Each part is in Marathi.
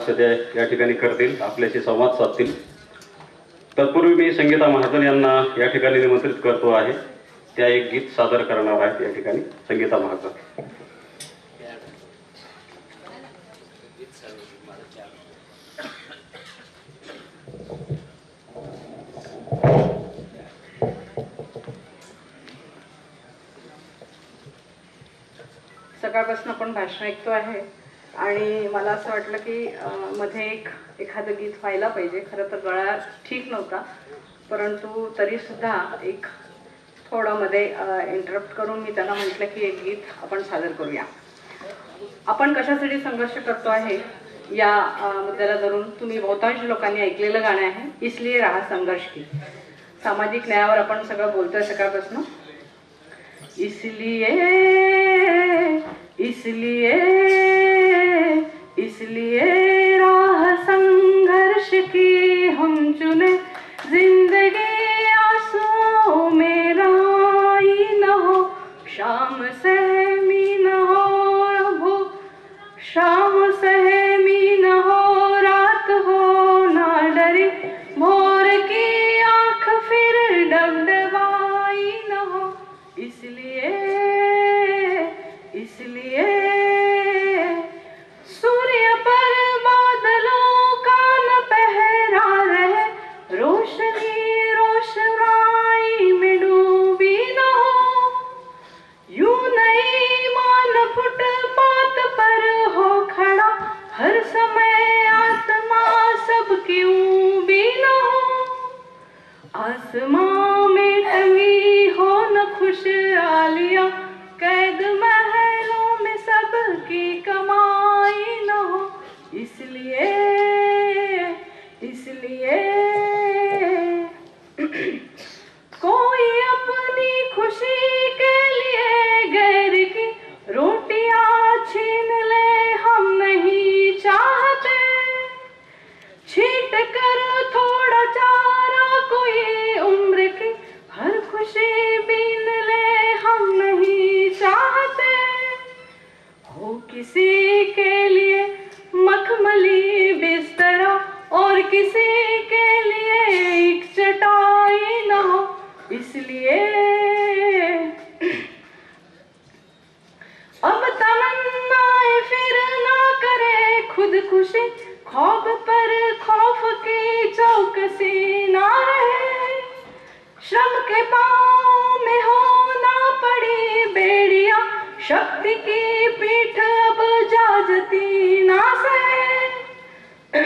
सध्या या ठिकाणी करतील, आपल्याशी संवाद साधतील. तत्पूर्वी मी संगीता महाजन यांना या ठिकाणी निमंत्रित करतो आहे. त्या एक गीत सादर करणार आहेत या ठिकाणी. संगीता महाजन. सकाळपासून आपण भाषण ऐकतो आहे आणि मला असं वाटलं की मध्ये एखादं गीत व्हायला पाहिजे. खरं तर गळा ठीक नव्हता, परंतु तरीसुद्धा एक थोडं मध्ये इंटरप्ट करून मी त्यांना म्हटलं की एक गीत आपण सादर करूया. आपण कशासाठी संघर्ष करतो आहे या मुद्द्याला धरून तुम्ही बहुतांश लोकांनी ऐकलेलं गाणं आहे, इसलिए रहा संघर्ष की. सामाजिक न्यायावर आपण सगळं बोलतोय सकाळपासून. इसलिए राह संघर्ष की हम चुने, जिंदगी आंसुओं में राई न हो, शाम सहमी न हो भू, शाम सहमी न हो, रात हो ना डरी, भोर की आंख फिर डबडबाई न हो. इसलिए सूर्य पर बादलों का न पहरा रहे, रोशनी रोशनाई में डूबी न हो, यूं नई मान फुटपाथ पर हो खड़ा, हर समय आत्मा सबकी ऊबी न हो. आसमां में टंगी हो न खुशहालियां, कैद महलों में सबकी कमाई न हो. इसलिए कोई अपनी खुशी के लिए गैर की रोटियां छीन ले हम नहीं चाहते, छीट कर थोड़ा चारा कोई उम्र की हर खुशी बीन ले हम नहीं चाहते. हो किसी के लिए मखमली बिस्तरा और किसी के लिए एक चटाई न हो. इसलिए अब तमन्नाएं फिर ना करे खुदकुशी, खौफ पर खौफ की चौकसी ना रहे, श्रम के पांव में हो ना पड़ी बेड़ियां, शक्ति की पीठ अब जाजती ना सहे,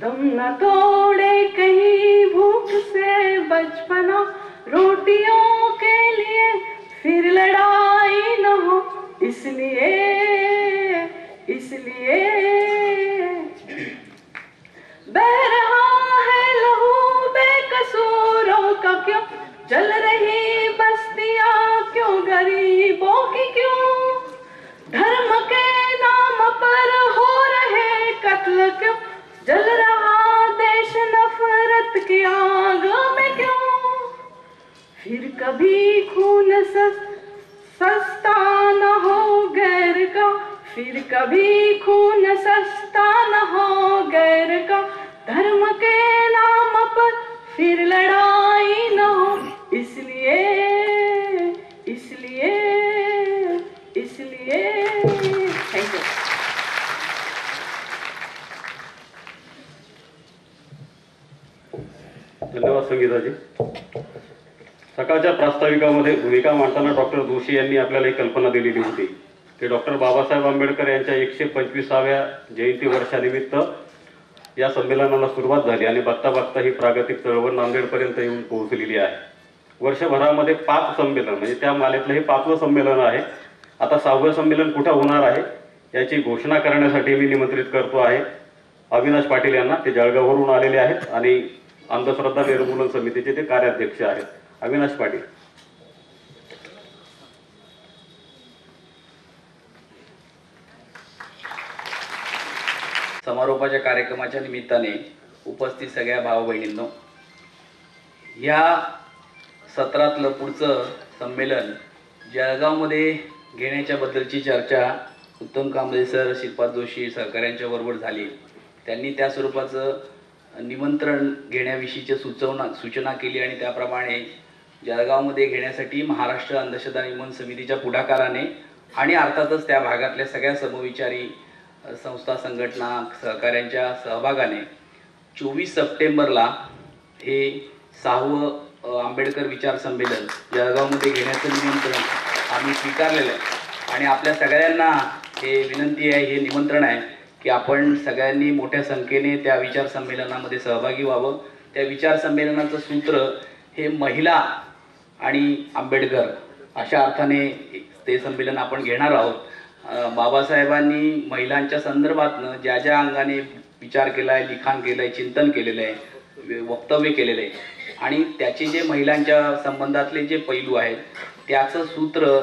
दम न तोड़े कहीं भूख से बचपना, रोटियों के लिए फिर लड़ाई न हो. इसलिए बह रहा है लहू बेकसूरों का क्यों, जल रही बस्तियां क्यों, गरीबों की क्यों, धर्म के नाम पर हो रहे कत्ल क्यों, जल रहा देश नफरत की आग में क्यों. फिर कभी खून सस्ता न हो गैर का, फिर कभी खून सस्ता न हो गैर का, धर्म के नाम पर फिर लड़ाई न हो. इसलिए थैंक यू. धन्यवाद संगीताजी. सकाळच्या प्रास्ताविकामध्ये भूमिका मांडताना डॉक्टर जोशी यांनी आपल्याला एक कल्पना दिलेली होती की डॉक्टर बाबासाहेब आंबेडकर यांच्या 125व्या जयंती वर्षानिमित्त या संमेलनाला सुरुवात झाली आणि बघता बघता ही प्रागतिक चळवळ नांदेडपर्यंत येऊन पोहोचलेली आहे. वर्षभरामध्ये 5 संमेलन, म्हणजे त्या मालेतलं हे 5वं संमेलन आहे. आता 6वं संमेलन कुठं होणार आहे याची घोषणा करण्यासाठी मी निमंत्रित करतो आहे अविनाश पाटील यांना. ते जळगाववरून आलेले आहेत आणि अंधश्रद्धा निर्मूलन समितीचे ते कार्याध्यक्ष आहेत. अविनाश पाटील. समारोपाच्या कार्यक्रमाच्या निमित्ताने उपस्थित सगळ्या भाऊ बहिणींनो, या सत्रातलं पुढचं संमेलन जळगावमध्ये घेण्याच्या बद्दलची चर्चा उत्तम कांबळे सर, श्रीपाद जोशी सहकाऱ्यांच्या बरोबर झाली. त्यांनी त्या स्वरूपाचं निमंत्रण घेण्याविषयीची सूचना केली आणि त्याप्रमाणे जळगावमध्ये घेण्यासाठी महाराष्ट्र अंधश्रद्धा निर्मूलन समितीच्या पुढाकाराने आणि अर्थातच त्या भागातल्या सगळ्या समविचारी संस्था संघटना सहकाऱ्यांच्या सहभागाने 24 सप्टेंबरला हे 6वं आंबेडकर विचार संमेलन जळगावमध्ये घेण्याचं निमंत्रण आम्ही स्वीकारलेलं आहे आणि आपल्या सगळ्यांना हे विनंती आहे, हे निमंत्रण आहे की आपण सगळ्यांनी मोठ्या संख्येने त्या विचार संमेलनामध्ये सहभागी व्हावं. त्या विचार संमेलनाचं सूत्र हे महिला आणि आंबेडकर अशा अर्थाने ते संमेलन आपण घेणार आहोत. बाबासाहेबांनी महिलांच्या संदर्भातनं ज्या ज्या अंगाने विचार केला आहे, लिखाण केलं आहे, चिंतन केलेलं आहे, वक्तव्य केलेलं आहे आणि त्याचे जे महिलांच्या संबंधातले जे पैलू आहेत त्याचं सूत्र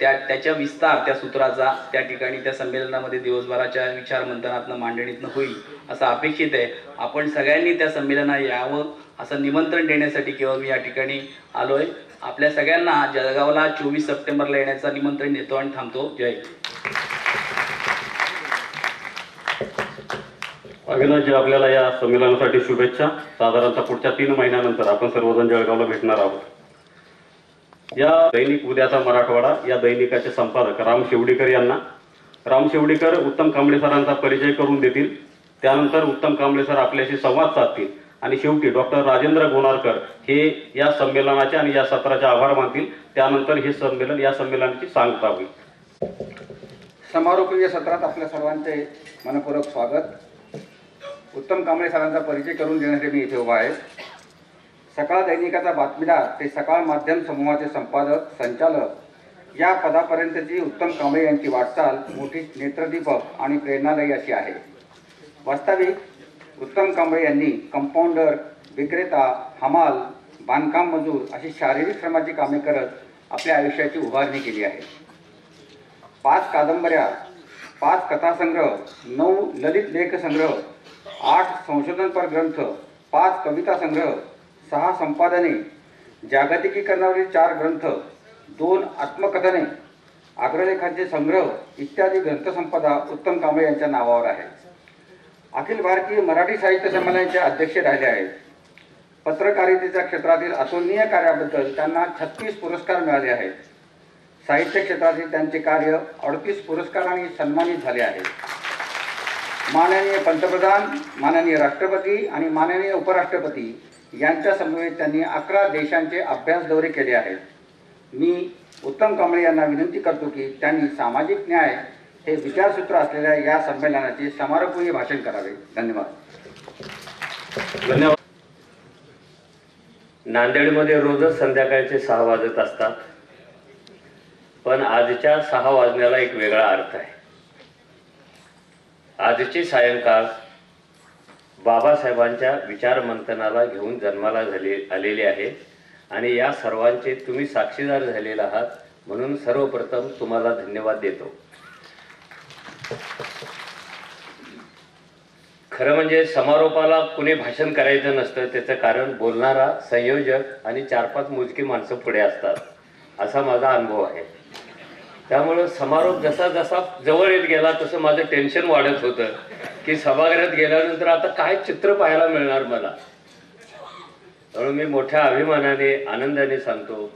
त्याच्या विस्तार त्या सूत्राचा त्या ठिकाणी त्या संमेलनामध्ये दिवसभराच्या विचार मंथनातनं मांडणीतनं होईल असं अपेक्षित आहे. आपण सगळ्यांनी त्या संमेलनात यावं असं निमंत्रण देण्यासाठी केवळ मी या ठिकाणी आलो आहे. आपल्या सगळ्यांना जळगावला 24 सप्टेंबरला येण्याचं निमंत्रण देतो आणि थांबतो. जय. अविनाशजी, आपल्याला या संमेलनासाठी शुभेच्छा. साधारणतः पुढच्या 3 महिन्यानंतर आपण सर्वजण जळगावला भेटणार आहोत. या दैनिक उद्याचा मराठवाडा या दैनिकाचे संपादक राम शेवडीकर यांना राम शेवडीकर उत्तम कांबळे सरांचा परिचय करून देतील. त्यानंतर उत्तम कांबळे सर आपल्याशी संवाद साधतील आणि शेवटी डॉक्टर राजेंद्र गोनारकर हे या संमेलनाचे आणि या सत्राचे आभार मानतील. त्यानंतर हे संमेलन या संमेलनाची सांगता होईल. समारोपीय सत्रात आपल्या सर्वांचे मनपूर्वक स्वागत. उत्तम कांबळे सरांचा परिचय करून देण्यासाठी मी इथे उभा आहे. सकाळ दैनिकाचा बातमीदार ते सकाळ माध्यम समूहाचे संपादक संचालक या पदापर्यंतची उत्तम कांबळे यांची वाटचाल मोठी नेत्रदीपक आणि प्रेरणादायी अशी आहे. वास्तविक उत्तम कांबळे यांनी कंपाऊंडर, विक्रेता, हमाल, बांधकाम मजूर अशी शारीरिक श्रमाची कामे करत आपल्या आयुष्याची उभारणी केली आहे. 5 कादंबऱ्या, 5 कथासंग्रह, 9 ललित लेखसंग्रह, 8 संशोधनपर ग्रंथ, 5 कविता संग्रह, 6 संपादने, जागतिकीकरणावरील 4 ग्रंथ, 2 आत्मकथने, अग्रलेखांचे संग्रह इत्यादी ग्रंथसंपदा उत्तम कांबळे यांच्या नावावर आहे. अखिल भारतीय मराठी साहित्य संमेलनाचे अध्यक्ष राहिले आहेत. पत्रकारितेच्या क्षेत्रातील अतुलनीय कार्याबद्दल त्यांना 36 पुरस्कार मिळाले आहेत. साहित्य क्षेत्रातील त्यांचे कार्य 38 पुरस्कारांनी सन्मानित झाले आहे. माननीय पंतप्रधान, माननीय राष्ट्रपती आणि माननीय उपराष्ट्रपती यांच्या समवेत त्यांनी 11 देशांचे अभ्यास दौरे केले आहेत. मी उत्तम कांबळे यांना विनंती करतो की त्यांनी सामाजिक न्याय हे विचारसूत्र असलेल्या या संमेलनाचे समारोपीय भाषण करावे. धन्यवाद. धन्यवाद. नांदेडमध्ये रोजच संध्याकाळचे 6 वाजत असतात, पण आजच्या 6 वाजण्याला एक वेगळा अर्थ आहे. आजची सायंकाळ बाबासाहेबांच्या विचार मंथनाला घेऊन जन्माला आलेली आहे आणि या सर्वांचे तुम्ही साक्षीदार झालेले आहात, म्हणून सर्वप्रथम तुम्हाला धन्यवाद देतो. खरं म्हणजे समारोपाला कुणी भाषण करायचं नसतं, त्याचं कारण बोलणारा संयोजक आणि 4-5 मोजकी माणसं पुढे असतात असा माझा अनुभव आहे. त्यामुळं समारोप जसा जसा जवळ येत गेला तसं माझं टेन्शन वाढत होतं की सभागृहात गेल्यानंतर आता काय चित्र पाहायला मिळणार मला. म्हणून मी मोठ्या अभिमानाने आनंदाने सांगतो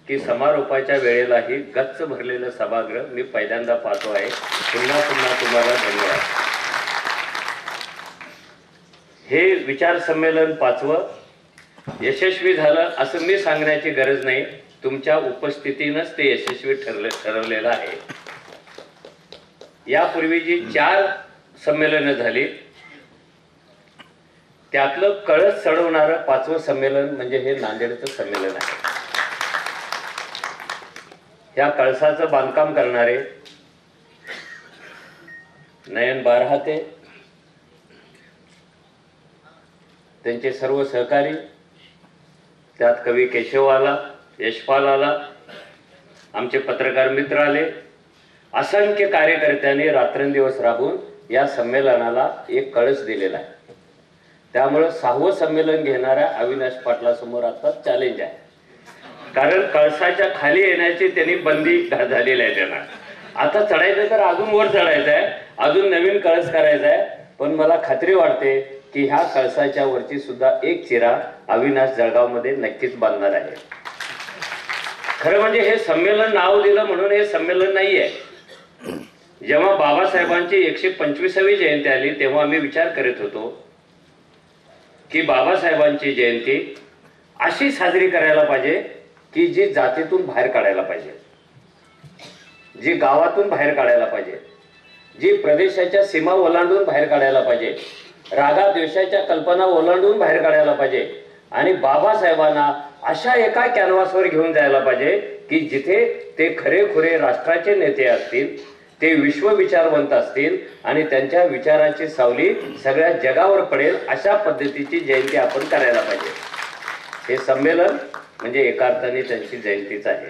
की समारोपाच्या वेळेलाही गच्च भरलेलं सभागृह मी पहिल्यांदा पाहतो आहे. पुन्हा पुन्हा तुम्हाला धन्यवाद. हे विचार संमेलन 5वं यशस्वी झालं असं मी सांगण्याची गरज नाही, तुमच्या उपस्थितीनंच ते यशस्वी ठरवलेलं आहे. यापूर्वी जी 4 संमेलनं झाली त्यातलं कळस चढवणारं 5वं संमेलन म्हणजे हे नांदेडचं संमेलन आहे. या कळसाचं बांधकाम करणारे नयन बारहाते, त्यांचे सर्व सहकारी, त्यात कवी केशव आला, यशपाल आला, आमचे पत्रकार मित्र आले, असंख्य कार्यकर्त्यांनी रात्रंदिवस राबून या संमेलनाला एक कळस दिलेला आहे. त्यामुळे 6वं संमेलन घेणाऱ्या अविनाश पाटलासमोर आता चॅलेंज आहे, कारण कळसाच्या खाली येण्याची त्यांनी बंदी झालेली आहे. त्यांना आता चढायचं तर अजून वर चढायचं आहे, अजून नवीन कळस करायचा आहे. पण मला खात्री वाटते की ह्या कळसाच्या वरची सुद्धा एक चिरा अविनाश जळगावमध्ये नक्कीच बांधणार आहे. खरं म्हणजे हे संमेलन नाव दिलं म्हणून हे संमेलन नाहीये. जेव्हा बाबासाहेबांची 125वी जयंती आली तेव्हा आम्ही विचार करत होतो की बाबासाहेबांची जयंती अशी साजरी करायला पाहिजे की जी जातीतून बाहेर काढायला पाहिजे, जी गावातून बाहेर काढायला पाहिजे, जी प्रदेशाच्या सीमा ओलांडून बाहेर काढायला पाहिजे, रागाद्वेषाच्या कल्पना ओलांडून बाहेर काढायला पाहिजे आणि बाबासाहेबांना अशा एका कॅनव्हासवर घेऊन जायला पाहिजे की जिथे ते खरेखुरे राष्ट्राचे नेते असतील, ते विश्वविचारवंत असतील आणि त्यांच्या विचाराची सावली सगळ्या जगावर पडेल अशा पद्धतीची जयंती आपण करायला पाहिजे. हे संमेलन म्हणजे एका अर्थाने त्यांची जयंतीच आहे.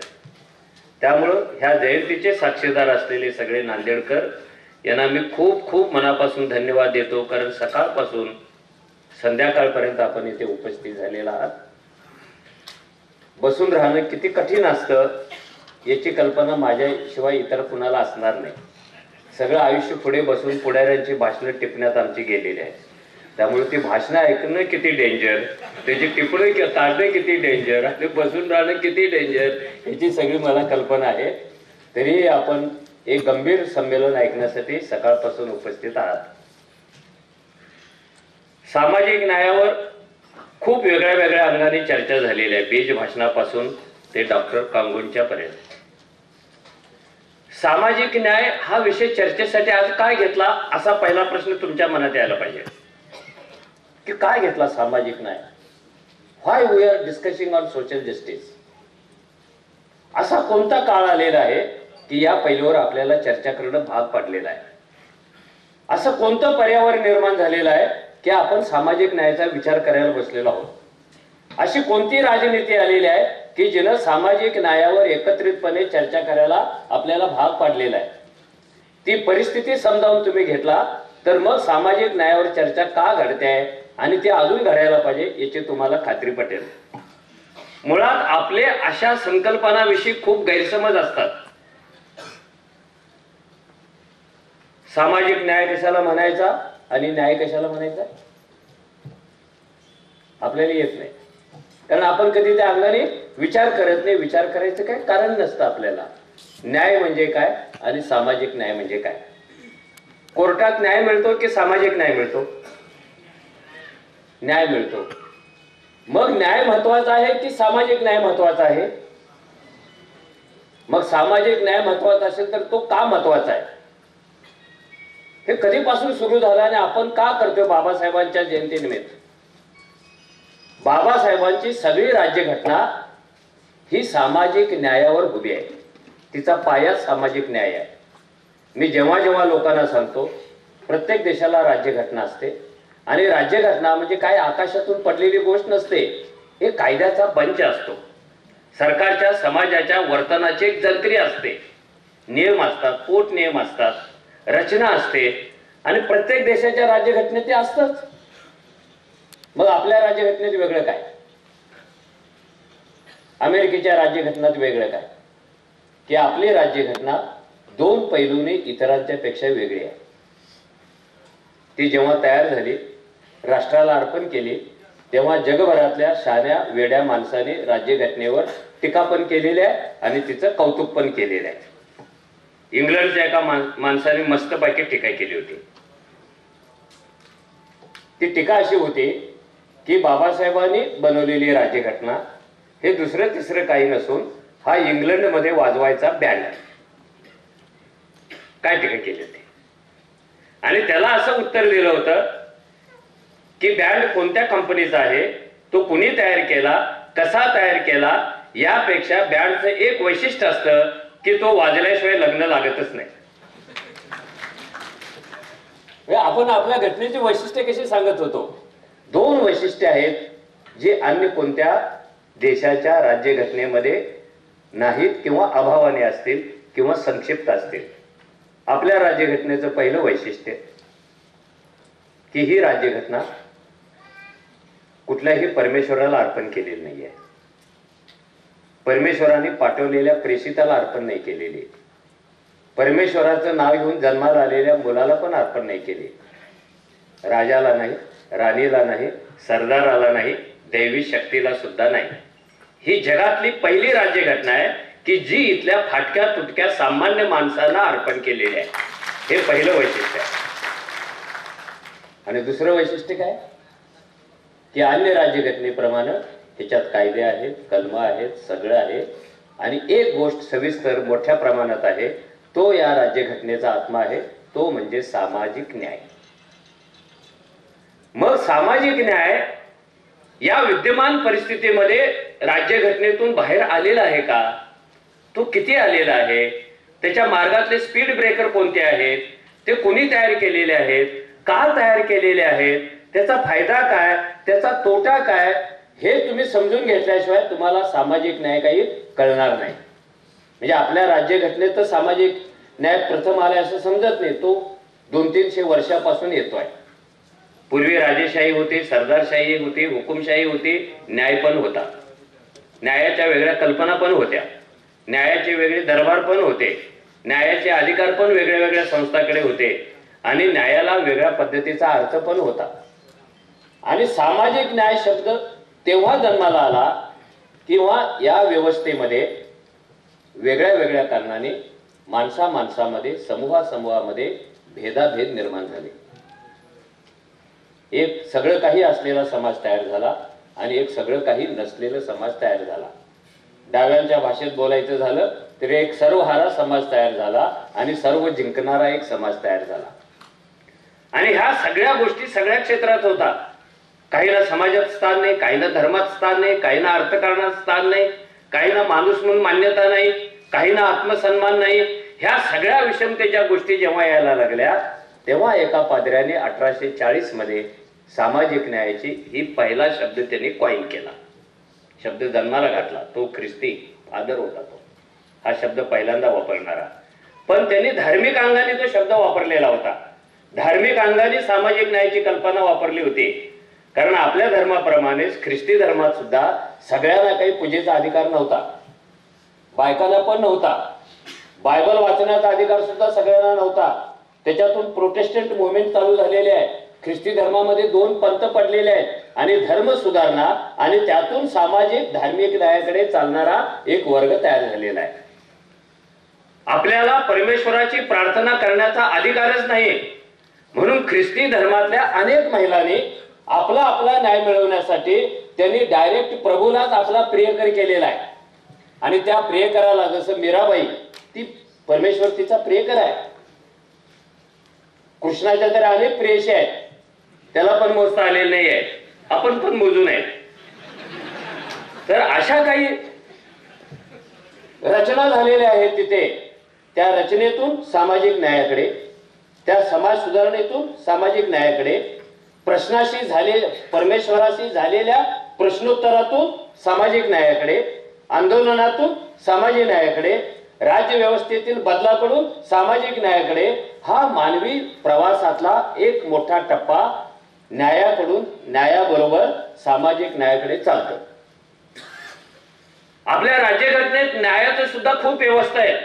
त्यामुळं ह्या जयंतीचे साक्षीदार असलेले सगळे नांदेडकर यांना मी खूप खूप मनापासून धन्यवाद देतो. कारण सकाळपासून संध्याकाळपर्यंत आपण इथे उपस्थित झालेला आहात. बसून राहणं किती कठीण असतं याची कल्पना माझ्याशिवाय इतर कुणाला असणार नाही. सगळं आयुष्य पुढे बसून पुढाऱ्यांची भाषणं टिपण्यात आमची गेलेली आहे. त्यामुळे ती भाषणं ऐकणं किती डेंजर, त्याची टिपणी काढणं किती डेंजर आणि बसून राहणं किती डेंजर याची सगळी मला कल्पना आहे. तरीही आपण एक गंभीर संमेलन ऐकण्यासाठी सकाळपासून उपस्थित आहात. सामाजिक न्यायावर खूप वेगळ्या वेगळ्या अंगाने चर्चा झालेली आहे, बीज भाषणापासून ते डॉक्टर कांगूंच्या पर्यंत. सामाजिक न्याय हा विषय चर्चेसाठी आज काय घेतला असा पहिला प्रश्न तुमच्या मनात यायला पाहिजे की काय घेतला सामाजिक न्याय. Why we are discussing on social justice. असा कोणता काळ आलेला आहे की या पैलूवर आपल्याला चर्चा करणं भाग पडलेला आहे. असं कोणतं पर्यावरण निर्माण झालेलं आहे की आपण सामाजिक न्यायाचा विचार करायला बसलेलो आहोत. अशी कोणती राजनीती आलेली आहे की जिनं सामाजिक न्यायावर एकत्रितपणे चर्चा करायला आपल्याला भाग पाडलेला आहे. ती परिस्थिती समजावून तुम्ही घेतला तर मग सामाजिक न्यायावर चर्चा का घडते आहे आणि ती अजून घडायला पाहिजे याची तुम्हाला खात्री पटेल. मुळात आपले अशा संकल्पनाविषयी खूप गैरसमज असतात. सामाजिक न्याय कशाला म्हणायचा आणि न्याय कशाला म्हणायचा आपल्याला येत नाही. कारण आपण कधी त्या अंगाने विचार करत नाही. विचार करायचं काय कारण नसतं आपल्याला. न्याय म्हणजे काय आणि सामाजिक न्याय म्हणजे काय. कोर्टात न्याय मिळतो की सामाजिक न्याय मिळतो. न्याय मिळतो. मग न्याय महत्वाचा आहे की सामाजिक न्याय महत्वाचा आहे. मग सामाजिक न्याय महत्वाचा असेल तर तो का महत्वाचा आहे हे कधीपासून सुरू झालं आणि आपण का करतोय बाबासाहेबांच्या जयंतीनिमित्त. बाबासाहेबांची सगळी राज्यघटना ही सामाजिक न्यायावर उभी आहे. तिचा पाया सामाजिक न्याय आहे. मी जेव्हा जेव्हा लोकांना सांगतो प्रत्येक देशाला राज्यघटना असते आणि राज्यघटना म्हणजे काय आकाशातून पडलेली गोष्ट नसते. हे कायद्याचा बंच असतो. सरकारच्या समाजाच्या वर्तनाची एक जंत्री असते. नियम असतात, पोट नियम असतात, रचना असते आणि प्रत्येक देशाच्या राज्यघटनेत ते असतंच. मग आपल्या राज्यघटनेत वेगळं काय, अमेरिकेच्या राज्यघटनेत वेगळं काय की आपली राज्यघटना दोन पैलूने इतरांच्या पेक्षा वेगळी आहे. ती जेव्हा तयार झाली, राष्ट्राला अर्पण केली, तेव्हा जगभरातल्या साऱ्या वेड्या माणसाने राज्यघटनेवर टीका पण केलेली आहे आणि तिचं कौतुक पण केलेलं आहे. इंग्लंडच्या एका माणसाने मस्तपैकी टीका केली होती. ती टीका अशी होती की बाबासाहेबांनी बनवलेली राज्यघटना हे दुसरं तिसरं काही नसून हा इंग्लंडमध्ये वाजवायचा बँड. काय टीका केली होती आणि त्याला असं उत्तर दिलं होतं की बँड कोणत्या कंपनीचा आहे, तो कुणी तयार केला, कसा तयार केला, यापेक्षा बँडचं एक वैशिष्ट्य असतं की तो वाजल्याशिवाय लग्न लागतच नाही. आपण आपल्या घटनेची वैशिष्ट्ये कशी सांगत होतो. दोन वैशिष्ट्ये आहेत जे अन्य कोणत्या देशाच्या राज्यघटनेमध्ये नाहीत किंवा अभावाने असतील किंवा संक्षिप्त असतील. आपल्या राज्यघटनेचं पहिलं वैशिष्ट्य की ही राज्यघटना कुठल्याही परमेश्वराला अर्पण केलेली नाही आहे. परमेश्वराने पाठवलेल्या प्रेषिताला अर्पण नाही केलेली. परमेश्वराचं नाव घेऊन जन्माला आलेल्या मुलाला पण अर्पण नाही केले. राजाला नाही, राणीला नाही, सरदाराला नाही, दैवी शक्तीला सुद्धा नाही. ही जगातली पहिली राज्यघटना आहे की जी इथल्या फाटक्या तुटक्या सामान्य माणसांना अर्पण केलेली आहे. हे पहिलं वैशिष्ट्य आहे. आणि दुसरं वैशिष्ट्य काय की अन्य राज्यघटनेप्रमाणे ह्याच्यात कायदे आहेत, कलमं आहेत, सगळं आहे. आणि एक गोष्ट सविस्तर मोठ्या प्रमाणात आहे, तो या राज्यघटनेचा आत्मा आहे, तो म्हणजे सामाजिक न्याय. मग सामाजिक न्याय या विद्यमान परिस्थितीमध्ये राज्यघटनेतून बाहेर आलेला आहे का? तो किती आलेला आहे? त्याच्या मार्गातले स्पीड ब्रेकर कोणते आहेत? ते कोणी तयार केलेले आहेत? का तयार केलेले आहेत? त्याचा फायदा काय, त्याचा तोटा काय, हे तुम्ही समजून घेतल्याशिवाय तुम्हाला सामाजिक न्याय काही कळणार नाही. म्हणजे आपल्या राज्यघटनेत तर सामाजिक न्याय प्रथम आलाय असं समजत नाही, तो 200-300 वर्षापासून येतोय. पूर्वी राजेशाही होती, सरदारशाही होती, हुकुमशाही होती, न्याय पण होता. न्यायाच्या वेगळ्या कल्पना पण होत्या, न्यायाचे वेगळे दरबार पण होते, न्यायाचे अधिकार पण वेगळ्या वेगळ्या संस्थांकडे होते आणि न्यायाला वेगळ्या पद्धतीचा अर्थ पण होता. आणि सामाजिक न्याय शब्द तेव्हा जन्माला आला किंवा या व्यवस्थेमध्ये वेगळ्या वेगळ्या कारणाने माणसामध्ये, समूहामध्ये भेदाभेद निर्माण झाले. एक सगळं काही असलेला समाज तयार झाला आणि एक सगळं काही नसलेला समाज तयार झाला. डाव्यांच्या भाषेत बोलायचं झालं तर एक सर्वहारा समाज तयार झाला आणि सर्व जिंकणारा एक समाज तयार झाला. आणि ह्या सगळ्या गोष्टी सगळ्या क्षेत्रात होता. काहींना समाजात स्थान नाही, काहींना धर्मात स्थान नाही, काहींना अर्थकारणात स्थान नाही, काहींना माणूस म्हणून मान्यता नाही, काहींना आत्मसन्मान नाही. ह्या सगळ्या विषमतेच्या गोष्टी जेव्हा यायला लागल्या तेव्हा एका पाद्र्याने 1840 मध्ये सामाजिक न्यायाची ही पहिला शब्द त्यांनी कॉइन केला, शब्द जन्माला घातला. तो ख्रिस्ती फादर होता, तो हा शब्द पहिल्यांदा वापरणारा. पण त्यांनी धार्मिक अंगाने तो शब्द वापरलेला होता. धार्मिक अंगाने सामाजिक न्यायाची कल्पना वापरली होती. कारण आपल्या धर्माप्रमाणेच ख्रिस्ती धर्मात सुद्धा सगळ्यांना काही पूजेचा अधिकार नव्हता, बायकांना पण नव्हता. बायबल वाचण्याचा अधिकार सुद्धा सगळ्यांना नव्हता. त्याच्यातून प्रोटेस्टंट मुवमेंट चालू झालेले आहे. ख्रिस्ती धर्मामध्ये 2 पंथ पडलेले आहेत आणि धर्म सुधारणा आणि त्यातून सामाजिक धार्मिक न्यायाकडे चालणारा एक वर्ग तयार झालेला आहे. आपल्याला परमेश्वराची प्रार्थना करण्याचा अधिकारच नाही म्हणून ख्रिस्ती धर्मातल्या अनेक महिलांनी आपला न्याय मिळवण्यासाठी त्यांनी डायरेक्ट प्रभूलाच आपला प्रियकर केलेला आहे. आणि त्या प्रियकराला, जसं मीराबाई, ती परमेश्वर तिचा प्रियकर आहे. कृष्णाच्या तर अनेक प्रेयसी आहेत, त्याला पण मोजता आलेले नाही आहे, आपण पण मोजू नये. तर अशा काही रचना झालेल्या आहेत तिथे. त्या रचनेतून सामाजिक न्यायाकडे, त्या समाज सुधारणेतून सामाजिक न्यायाकडे, परमेश्वराशी झालेल्या प्रश्नोत्तरातून सामाजिक न्यायाकडे, आंदोलनातून सामाजिक न्यायाकडे, राज्य व्यवस्थेतील बदलाकडून सामाजिक न्यायाकडे, हा मानवी प्रवासातला एक मोठा टप्पा न्यायाकडून, न्यायाबरोबर सामाजिक न्यायाकडे चालतो. आपल्या राज्यघटनेत न्यायाचं सुद्धा खूप व्यवस्था आहे.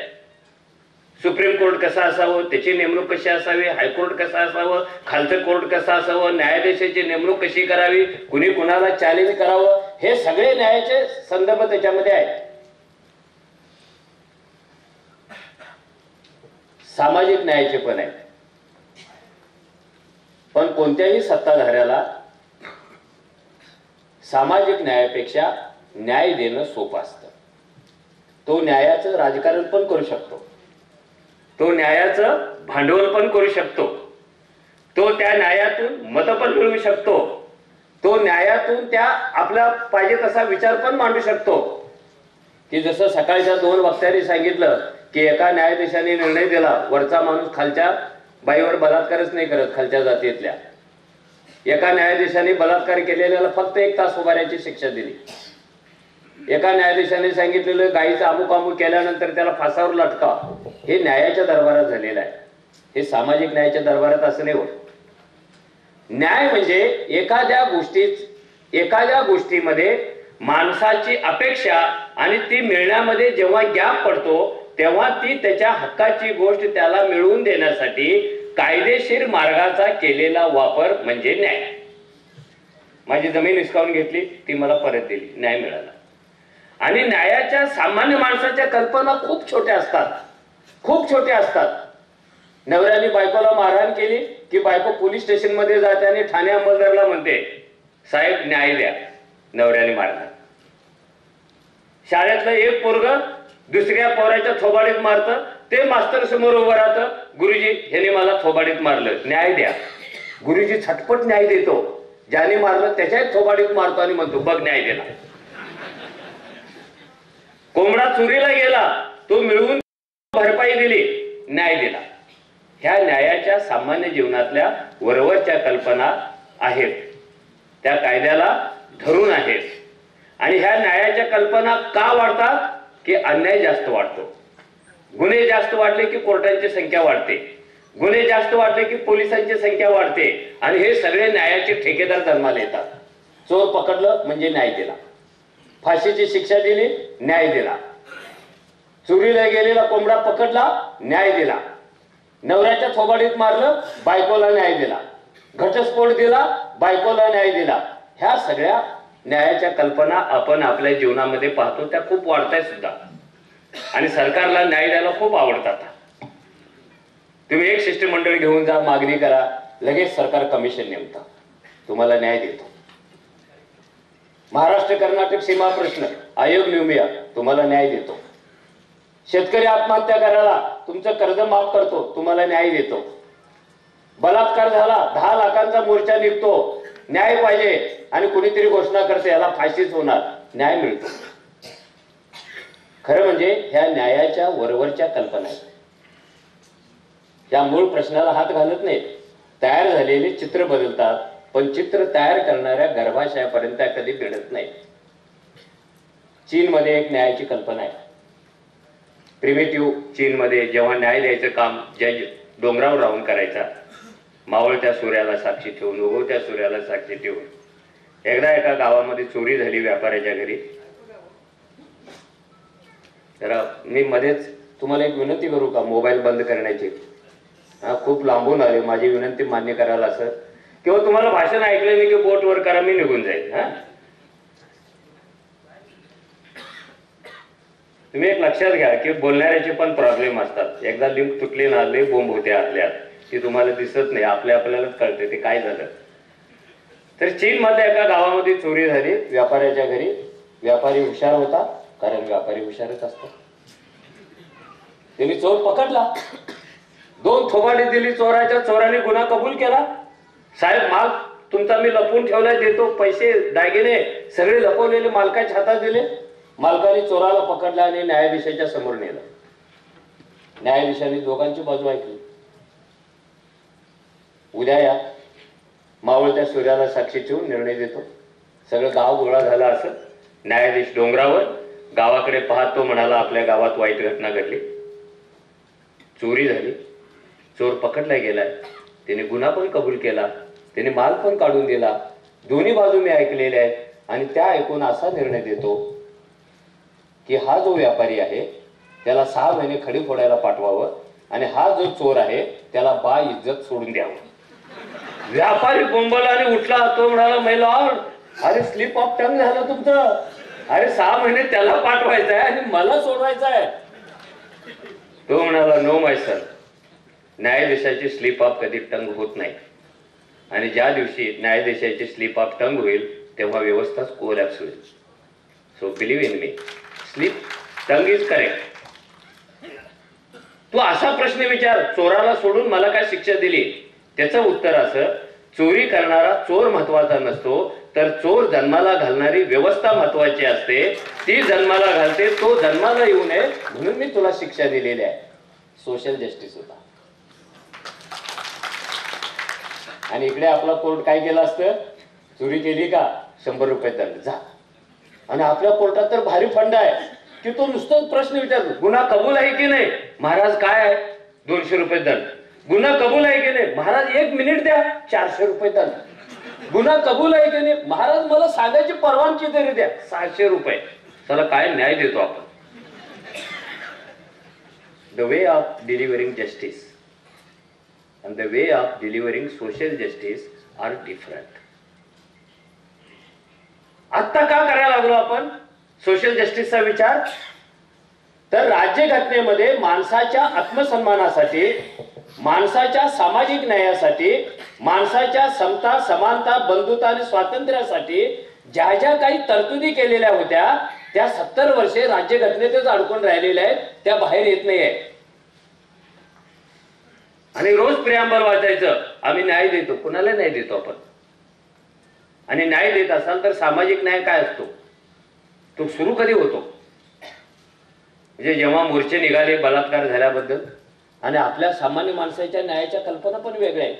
सुप्रीम कोर्ट कसं असावं, त्याची नेमणूक कशी असावी, हायकोर्ट कसं असावं, खालचं कोर्ट कसं असावं, न्यायाधीशाची नेमणूक कशी करावी, कुणी कुणाला चॅलेंज करावं, हे सगळे न्यायाचे संदर्भ त्याच्यामध्ये आहेत. सामाजिक न्यायाचे पण आहेत. पण कोणत्याही सत्ताधाऱ्याला सामाजिक न्यायापेक्षा न्याय देणं सोपं असतं. तो न्यायाचं राजकारण पण करू शकतो, तो न्यायाचं भांडवल पण करू शकतो, तो त्या न्यायातून मत पण मिळवू शकतो, तो न्यायातून त्या आपला पाहिजे तसा विचार पण मांडू शकतो. की जसं सकाळच्या 2 वक्त्यांनी सांगितलं की एका न्यायाधीशाने निर्णय दिला, वरचा माणूस खालच्या बाईवर बलात्कारच नाही करत, खालच्या जातीतल्या. एका न्यायाधीशाने बलात्कार केलेल्याला फक्त 1 तास उभारायची शिक्षा दिली. एका न्यायाधीशाने सांगितलेलं गायीचं अमुक केल्यानंतर त्याला फासावर लटका. हे न्यायाच्या दरबारात झालेलं आहे. हे सामाजिक न्यायाच्या दरबारात असं नाही होत. न्याय म्हणजे एखाद्या गोष्टीमध्ये माणसाची अपेक्षा आणि ती मिळण्यामध्ये जेव्हा गॅप पडतो तेव्हा ती त्याच्या हक्काची गोष्ट त्याला मिळवून देण्यासाठी कायदेशीर मार्गाचा केलेला वापर म्हणजे न्याय. माझी जमीन हिसकावून घेतली, ती मला परत दिली, न्याय मिळाला. आणि न्यायाच्या सामान्य माणसाच्या कल्पना खूप छोट्या असतात, खूप छोट्या असतात. नवऱ्याने बायकोला मारहाण केली की बायको पोलीस स्टेशन मध्ये जाते आणि ठाणे अंमलदारला म्हणते, साहेब न्याय द्या, नवऱ्याने मारहाण. शाळेतलं एक पोरग दुसऱ्या पोराच्या थोबाडीत मारतं, ते मास्तर समोर उभं राहतं, गुरुजी ह्याने मला थोबाडीत मारलं, न्याय द्या. गुरुजी झटपट न्याय देतो, ज्याने मारलं त्याच्याच थोबाडीत मारतो आणि म्हणतो, बघ न्याय दिला. कोंबडा चोरीला गेला, तो मिळवून भरपाई दिली, न्याय दिला. ह्या न्यायाच्या सामान्य जीवनातल्या वरवरच्या कल्पना आहेत, त्या कायद्याला धरून आहेत. आणि ह्या न्यायाच्या कल्पना का वाढतात की अन्याय जास्त वाढतो. गुन्हे जास्त वाढले की कोर्टांची संख्या वाढते, गुन्हे जास्त वाढले की पोलिसांची संख्या वाढते, आणि हे सगळे न्यायाचे ठेकेदार जन्माला येतात. चोर पकडलं म्हणजे न्याय दिला, फाशीची शिक्षा दिली, न्याय दिला. चोरीला गेलेला कोंबडा पकडला, न्याय दिला. नवऱ्याच्या थोबाडीत मारलं, बायकोला न्याय दिला. घटस्फोट दिला, बायकोला न्याय दिला. ह्या सगळ्या न्यायाच्या कल्पना आपण आपल्या जीवनामध्ये पाहतो, त्या खूप वाढतायत सुद्धा. आणि सरकारला न्याय द्यायला खूप आवडतात. तुम्ही एक शिष्टमंडळ घेऊन जा, मागणी करा, लगेच सरकार कमिशन नेमतं, तुम्हाला न्याय देतो. महाराष्ट्र कर्नाटक सीमा प्रश्न आयोग नेमूया, तुम्हाला न्याय देतो. शेतकरी आत्महत्या करायला तुमचं कर्ज माफ करतो, तुम्हाला न्याय देतो. बलात्कार झाला, 10 लाखांचा मोर्चा निघतो, न्याय पाहिजे, आणि कुणीतरी घोषणा करते याला फाशीच होणार, न्याय मिळतो. खरं म्हणजे ह्या न्यायाच्या वरवरच्या कल्पना आहेत. या मूळ प्रश्नाला हात घालत नाहीत. तयार झालेले चित्र बदलतात, पण चित्र तयार करणाऱ्या गर्भाशयापर्यंत कधी भिडत नाही. चीनमध्ये एक न्यायाची कल्पना आहे. प्रिमेटिव्ह चीनमध्ये जेव्हा न्याय द्यायचं काम जज डोंगरावर राहून करायचा, मावळत्या सूर्याला साक्षी ठेवून, उगवत्या सूर्याला साक्षी ठेवून. एकदा एका गावामध्ये चोरी झाली व्यापाऱ्याच्या घरी. तर मी मध्येच तुम्हाला एक विनंती करू का, मोबाईल बंद करण्याची. खूप लांबून आले, माझी विनंती मान्य करायला असं, किंवा तुम्हाला भाषण ऐकलं नाही की बोट वर करा, मी निघून जाईल. तुम्ही एक लक्षात घ्या की बोलणाऱ्याचे पण प्रॉब्लेम असतात. एकदा लिंक तुटली ना, लई बोंब होते आतल्यात, ती तुम्हाला दिसत नाही, आपल्यालाच कळते ते काय झालं. तर चीनमध्ये एका गावामध्ये चोरी झाली व्यापाऱ्याच्या घरी. व्यापारी हुशार होता, कारण व्यापारी हुशारच असतात. त्यांनी चोर पकडला, 2 थोबाडी दिली चोराच्या. चोराने गुन्हा कबूल केला. साहेब माल तुमचा मी लपवून ठेवलाय, देतो, पैसे दागिने सगळे लपवलेले मालकाच्या हातात दिले. मालकाने चोराला पकडला आणि न्यायाधीशाच्या समोर नेलं. न्यायाधीशाने दोघांची बाजू ऐकली. उद्या या, मावळत्या सूर्याला साक्षी ठेवून निर्णय देतो. सगळं गाव गोळा झाला. असं न्यायाधीश डोंगरावर गावाकडे पाहत तो म्हणाला, आपल्या गावात वाईट घटना घडली, चोरी झाली, चोर पकडला गेलाय, त्याने गुन्हा पण कबूल केला, त्याने माल पण काढून दिला, दोन्ही बाजू मी ऐकलेल्या आहेत, आणि त्या ऐकून असा निर्णय देतो की हा जो व्यापारी आहे त्याला 6 महिने खडी फोडायला पाठवावं, आणि हा जो चोर आहे त्याला बा इज्जत सोडून द्यावं. व्यापारी बोंबला आणि उठला. तो म्हणाला, माय लॉर्ड, अरे स्लिप ऑफ टंग झालं तुमचं. अरे 6 महिने त्याला पाठवायचं आहे आणि मला सोडवायचं आहे. तो म्हणाला, नो माय सन, न्यायाधीशाची स्लिप ऑफ कधी टंग होत नाही, आणि ज्या दिवशी न्यायाधीशाची स्लिप ऑफ टंग होईल तेव्हा व्यवस्थाच कोलॅप्स होईल. So believe in me, slip tongue is correct. तू असा प्रश्न विचार, चोराला सोडून मला काय शिक्षा दिली? त्याचं उत्तर असं, चोरी करणारा चोर महत्वाचा नसतो, तर चोर जन्माला घालणारी व्यवस्था महत्वाची असते. ती जन्माला घालते, तो जन्माला येऊ नये म्हणून मी तुला शिक्षा दिलेली आहे. सोशल जस्टिस होता. आणि इकडे आपला कोर्ट काय केलं असतं, चोरी केली का 100 रुपये दंड, जा. आणि आपल्या कोर्टात तर भारी फंड आहे की तो नुसतं प्रश्न विचारतो, गुन्हा कबूल आहे की नाही? महाराज काय आहे? 200 रुपये दंड. गुन्हा कबूल आहे की नाही? महाराज 1 मिनिट द्या, 400 रुपये दंड. गुन्हा कबूल आहे की नाही? महाराज मला सांगायची परवानगी तरी द्या, 600 रुपये. चला काय न्याय देतो आपण. The way of delivering justice. and the way of delivering social justice are different. आत्ता का करायला लागलो आपण सोशल जस्टिसचा विचार? तर राज्यघटनेमध्ये माणसाच्या आत्मसन्मानासाठी, माणसाच्या सामाजिक न्यायासाठी, माणसाच्या समता, समानता, बंधुता आणि स्वातंत्र्यासाठी ज्या ज्या काही तरतुदी केलेल्या होत्या त्या 70 वर्षे राज्यघटनेतच अडकून राहिलेल्या आहेत, त्या बाहेर येत नाही आहे. आणि रोज प्रियांबल वाचायचं, आम्ही न्याय देतो. कुणाला न्याय देतो आपण? आणि न्याय देत असाल तर सामाजिक न्याय काय असतो, तो सुरू कधी होतो? म्हणजे जेव्हा मोर्चे निघाले बलात्कार झाल्याबद्दल, आणि आपल्या सामान्य माणसाच्या न्यायाच्या कल्पना पण वेगळ्या आहेत.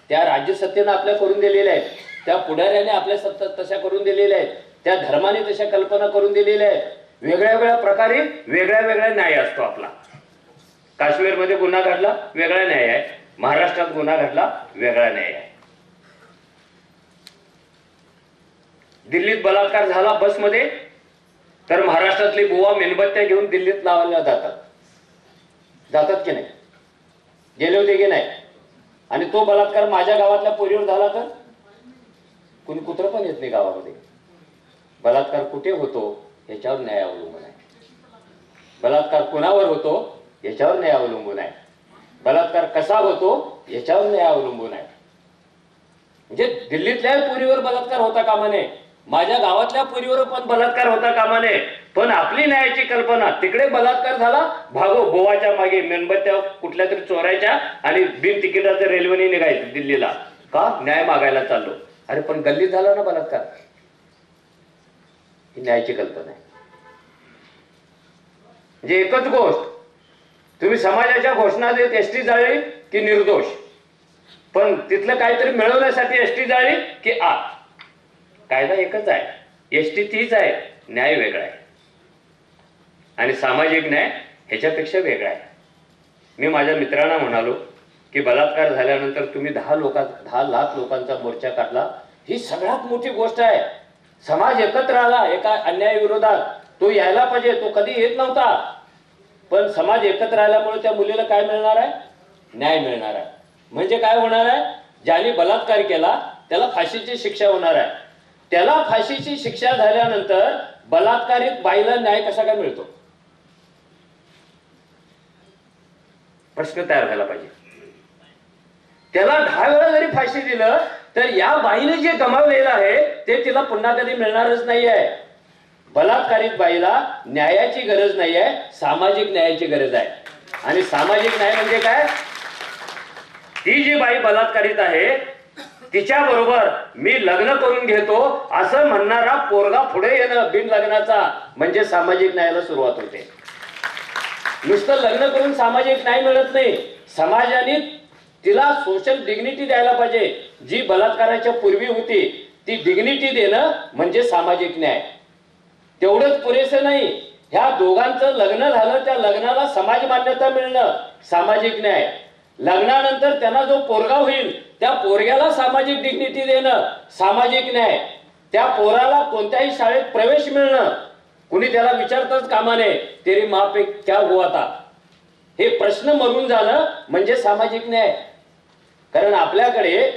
त्या राज्यसत्तेनं आपल्या करून दिलेल्या आहेत, त्या पुढाऱ्याने आपल्या सत्ता तशा करून दिलेल्या आहेत, त्या धर्माने तशा कल्पना करून दिलेल्या आहेत. वेगळ्या वेगळ्या प्रकारे वेगळ्या वेगळ्या न्याय असतो आपला. काश्मीरमध्ये गुन्हा घडला वेगळा न्याय आहे, महाराष्ट्रात गुन्हा घडला वेगळा न्याय आहे. दिल्लीत बलात्कार झाला बसमध्ये, तर महाराष्ट्रातली बुवा मेणबत्त्या घेऊन दिल्लीत लावायला जातात की नाही? गेले होते की नाही? आणि तो बलात्कार माझ्या गावातल्या पोरीवर झाला तर कोणी कुत्र पण येत नाही गावामध्ये. बलात्कार कुठे होतो याच्यावर न्याय अवलंबून आहे. बलात्कार कुणावर होतो याच्यावर न्याय अवलंबून आहे. बलात्कार कसा होतो याच्यावर न्याय अवलंबून आहे. म्हणजे दिल्लीतल्या पोरीवर बलात्कार होता कामा नये, माझ्या गावातल्या पोरीवर पण बलात्कार होता कामा नये. पण आपली न्यायाची कल्पना, तिकडे बलात्कार झाला भागो, गोवाच्या मागे मेणबत्त्या कुठल्या तरी चोरायच्या आणि बिन तिकिटाचं रेल्वेने निघायचं दिल्लीला, का न्याय मागायला चाललो. अरे पण गल्लीत झाला ना बलात्कार, ही न्यायाची कल्पना आहे. म्हणजे एकच गोष्ट, तुम्ही समाजाच्या घोषणा देत एसटी जाळली की निर्दोष, पण तिथलं काहीतरी मिळवण्यासाठी एसटी जाळली की आत. कायदा एकच आहे, एसटी तीच आहे, न्याय वेगळा आहे. आणि सामाजिक न्याय ह्याच्यापेक्षा वेगळा आहे. मी माझ्या मित्रांना म्हणालो की बलात्कार झाल्यानंतर तुम्ही 10 लाख लोकांचा मोर्चा काढला, ही सगळ्यात मोठी गोष्ट आहे. समाज एकत्र आला एका अन्यायाविरोधात, तो यायला पाहिजे, तो कधी येत नव्हता. पण समाज एकत्र आल्यामुळे त्या मुलीला काय मिळणार आहे? न्याय मिळणार आहे. म्हणजे काय होणार आहे? ज्याने बलात्कार केला त्याला फाशीची शिक्षा होणार आहे. त्याला फाशीची शिक्षा झाल्यानंतर बलात्कारित बाईला न्याय कसा काय मिळतो? प्रश्न तयार झाला पाहिजे. त्याला 10 वेळा जरी फाशी दिलं तर या बाईने जे गमावलेलं आहे ते तिला पुन्हा कधी मिळणारच नाही आहे. बलात्कारित बाईला न्यायाची गरज नाही आहे, सामाजिक न्यायाची गरज आहे. आणि सामाजिक न्याय म्हणजे काय? ती जी बाई बलात्कारित आहे तिच्या बरोबर मी लग्न करून घेतो असं म्हणणारा पोरगा पुढे येणं बिन लग्नाचा, म्हणजे सामाजिक न्यायाला सुरुवात होते. नुसतं लग्न करून सामाजिक न्याय मिळत नाही. समाजाने तिला सोशल डिग्निटी द्यायला पाहिजे. जी बलात्काराच्या पूर्वी होती ती डिग्निटी देणं म्हणजे सामाजिक न्याय. तेवढंच पुरेसं नाही, ह्या दोघांचं लग्न झालं, त्या लग्नाला समाज मान्यता मिळणं सामाजिक न्याय. लग्नानंतर त्यांना जो पोरगा होईल त्या पोरग्याला सामाजिक डिग्निटी देणं सामाजिक न्याय. त्या पोराला कोणत्याही शाळेत प्रवेश मिळणं, कुणी त्याला विचारतच कामा नये तेरी माँ पे क्या हुआ था, हे प्रश्न मरून जाणं म्हणजे सामाजिक न्याय. कारण आपल्याकडे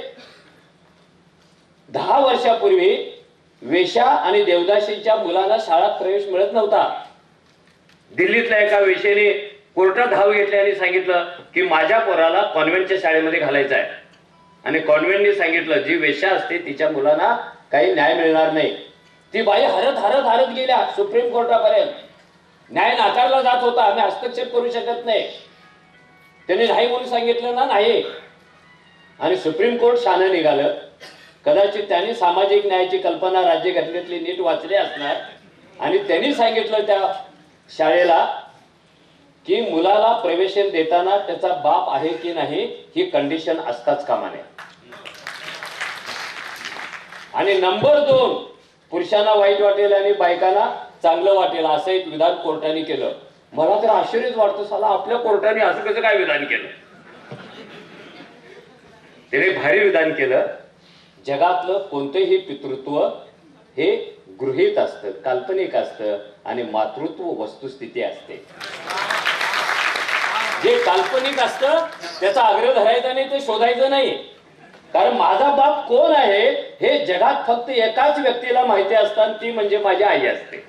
10 वर्षापूर्वी वेश्या आणि देवदासीच्या मुलांना शाळेत प्रवेश मिळत नव्हता. दिल्लीतल्या एका वेश्येने कोर्टात धाव घेतली आणि सांगितलं की माझ्या पोराला कॉन्व्हेंटच्या शाळेमध्ये घालायचं आहे. आणि कॉन्व्हेंटने सांगितलं जी वेश्या असते तिच्या मुलांना काही न्याय मिळणार नाही. ती बाई हरत गेल्या सुप्रीम कोर्टापर्यंत. न्याय नाकारला जात होता, आम्ही हस्तक्षेप करू शकत नाही. त्यांनी नाही म्हणून सांगितलं ना, नाही. आणि सुप्रीम कोर्ट शानं निघालं. कदाचित त्यांनी सामाजिक न्यायाची कल्पना राज्यघटनेतली नीट वाचली असणार आणि त्यांनी सांगितलं त्या शाळेला की मुलाला प्रवेश देताना त्याचा बाप आहे की नाही ही कंडिशन असताच कामा नये. आणि नंबर 2, पुरुषांना वाईट वाटेल आणि बायकांना चांगलं वाटेल असं एक विधान कोर्टाने केलं. मला तर आश्चर्यच वाटतं, साला आपल्या कोर्टाने असं कसं काय विधान केलं? त्याने भारी विधान केलं. जगातलं कोणतेही पितृत्व हे गृहीत असतं, काल्पनिक असतं आणि मातृत्व वस्तुस्थिती असते. जे काल्पनिक असतं त्याचा आग्रह धरायचा नाही, ते शोधायचं नाही. कारण माझा बाप कोण आहे हे जगात फक्त एकाच व्यक्तीला माहिती असतात, ती म्हणजे माझी आई असते.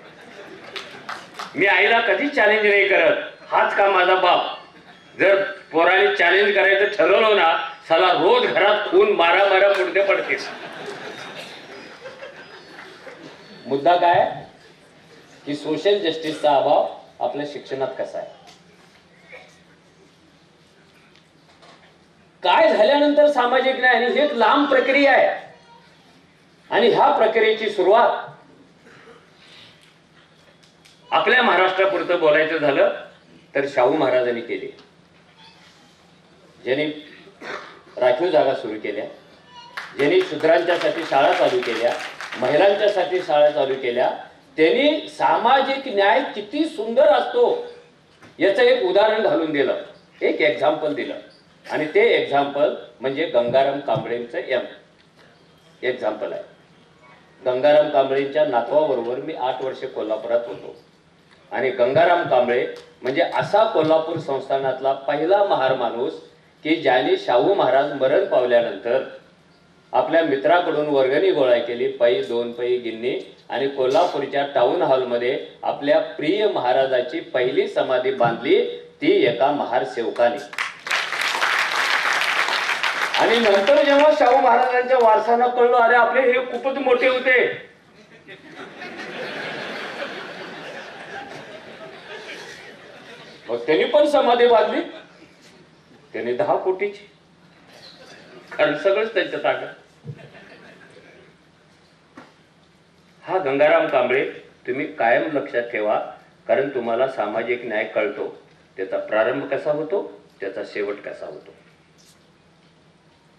मी आईला कधीच चॅलेंज नाही करत, हाच का माझा बाप. जर पोराने चॅलेंज करायचं ठरवलं ना, साला रोज घरात खून मारा मुर्दे पडते. मुद्दा काय की सोशल जस्टिसचा अभाव आपल्या शिक्षणात कसा आहे. काय झाल्यानंतर सामाजिक न्याय, आणि ही एक लांब प्रक्रिया आहे. आणि ह्या प्रक्रियेची सुरुवात आपल्या महाराष्ट्रापुरतं बोलायचं झालं तर शाहू महाराजांनी केली. ज्यांनी राखीव जागा सुरू केल्या, ज्यांनी शूद्रांच्यासाठी शाळा चालू केल्या, महिलांच्यासाठी शाळा चालू केल्या, त्यांनी सामाजिक न्याय किती सुंदर असतो याचं एक उदाहरण घालून दिलं, एक एक्झाम्पल दिलं. आणि ते एक्झाम्पल म्हणजे गंगाराम कांबळेंचं एक्झाम्पल आहे. गंगाराम कांबळेंच्या नातवाबरोबर मी 8 वर्षे कोल्हापुरात होतो. आणि गंगाराम कांबळे म्हणजे असा कोल्हापूर संस्थानातला पहिला महार माणूस की ज्याने शाहू महाराज मरण पावल्यानंतर आपल्या मित्राकडून वर्गणी गोळा केली, पै 2 पै गिन्नी, आणि कोल्हापूरच्या टाउन हॉलमध्ये आपल्या प्रिय महाराजाची पहिली समाधी बांधली, ती एका महार सेवकाने. आणि नंतर जेव्हा शाहू महाराजांच्या वारसांना कळलं, अरे आपले हे खूपच मोठे होते, मग त्यांनी पण समाधी बांधली. त्यांनी 10 कोटीची, कारण सगळंच त्यांच्या ताब्यात. हा गंगाराम कांबळे तुम्ही कायम लक्षात ठेवा, कारण तुम्हाला सामाजिक न्याय कळतो, त्याचा प्रारंभ कसा होतो, त्याचा शेवट कसा होतो.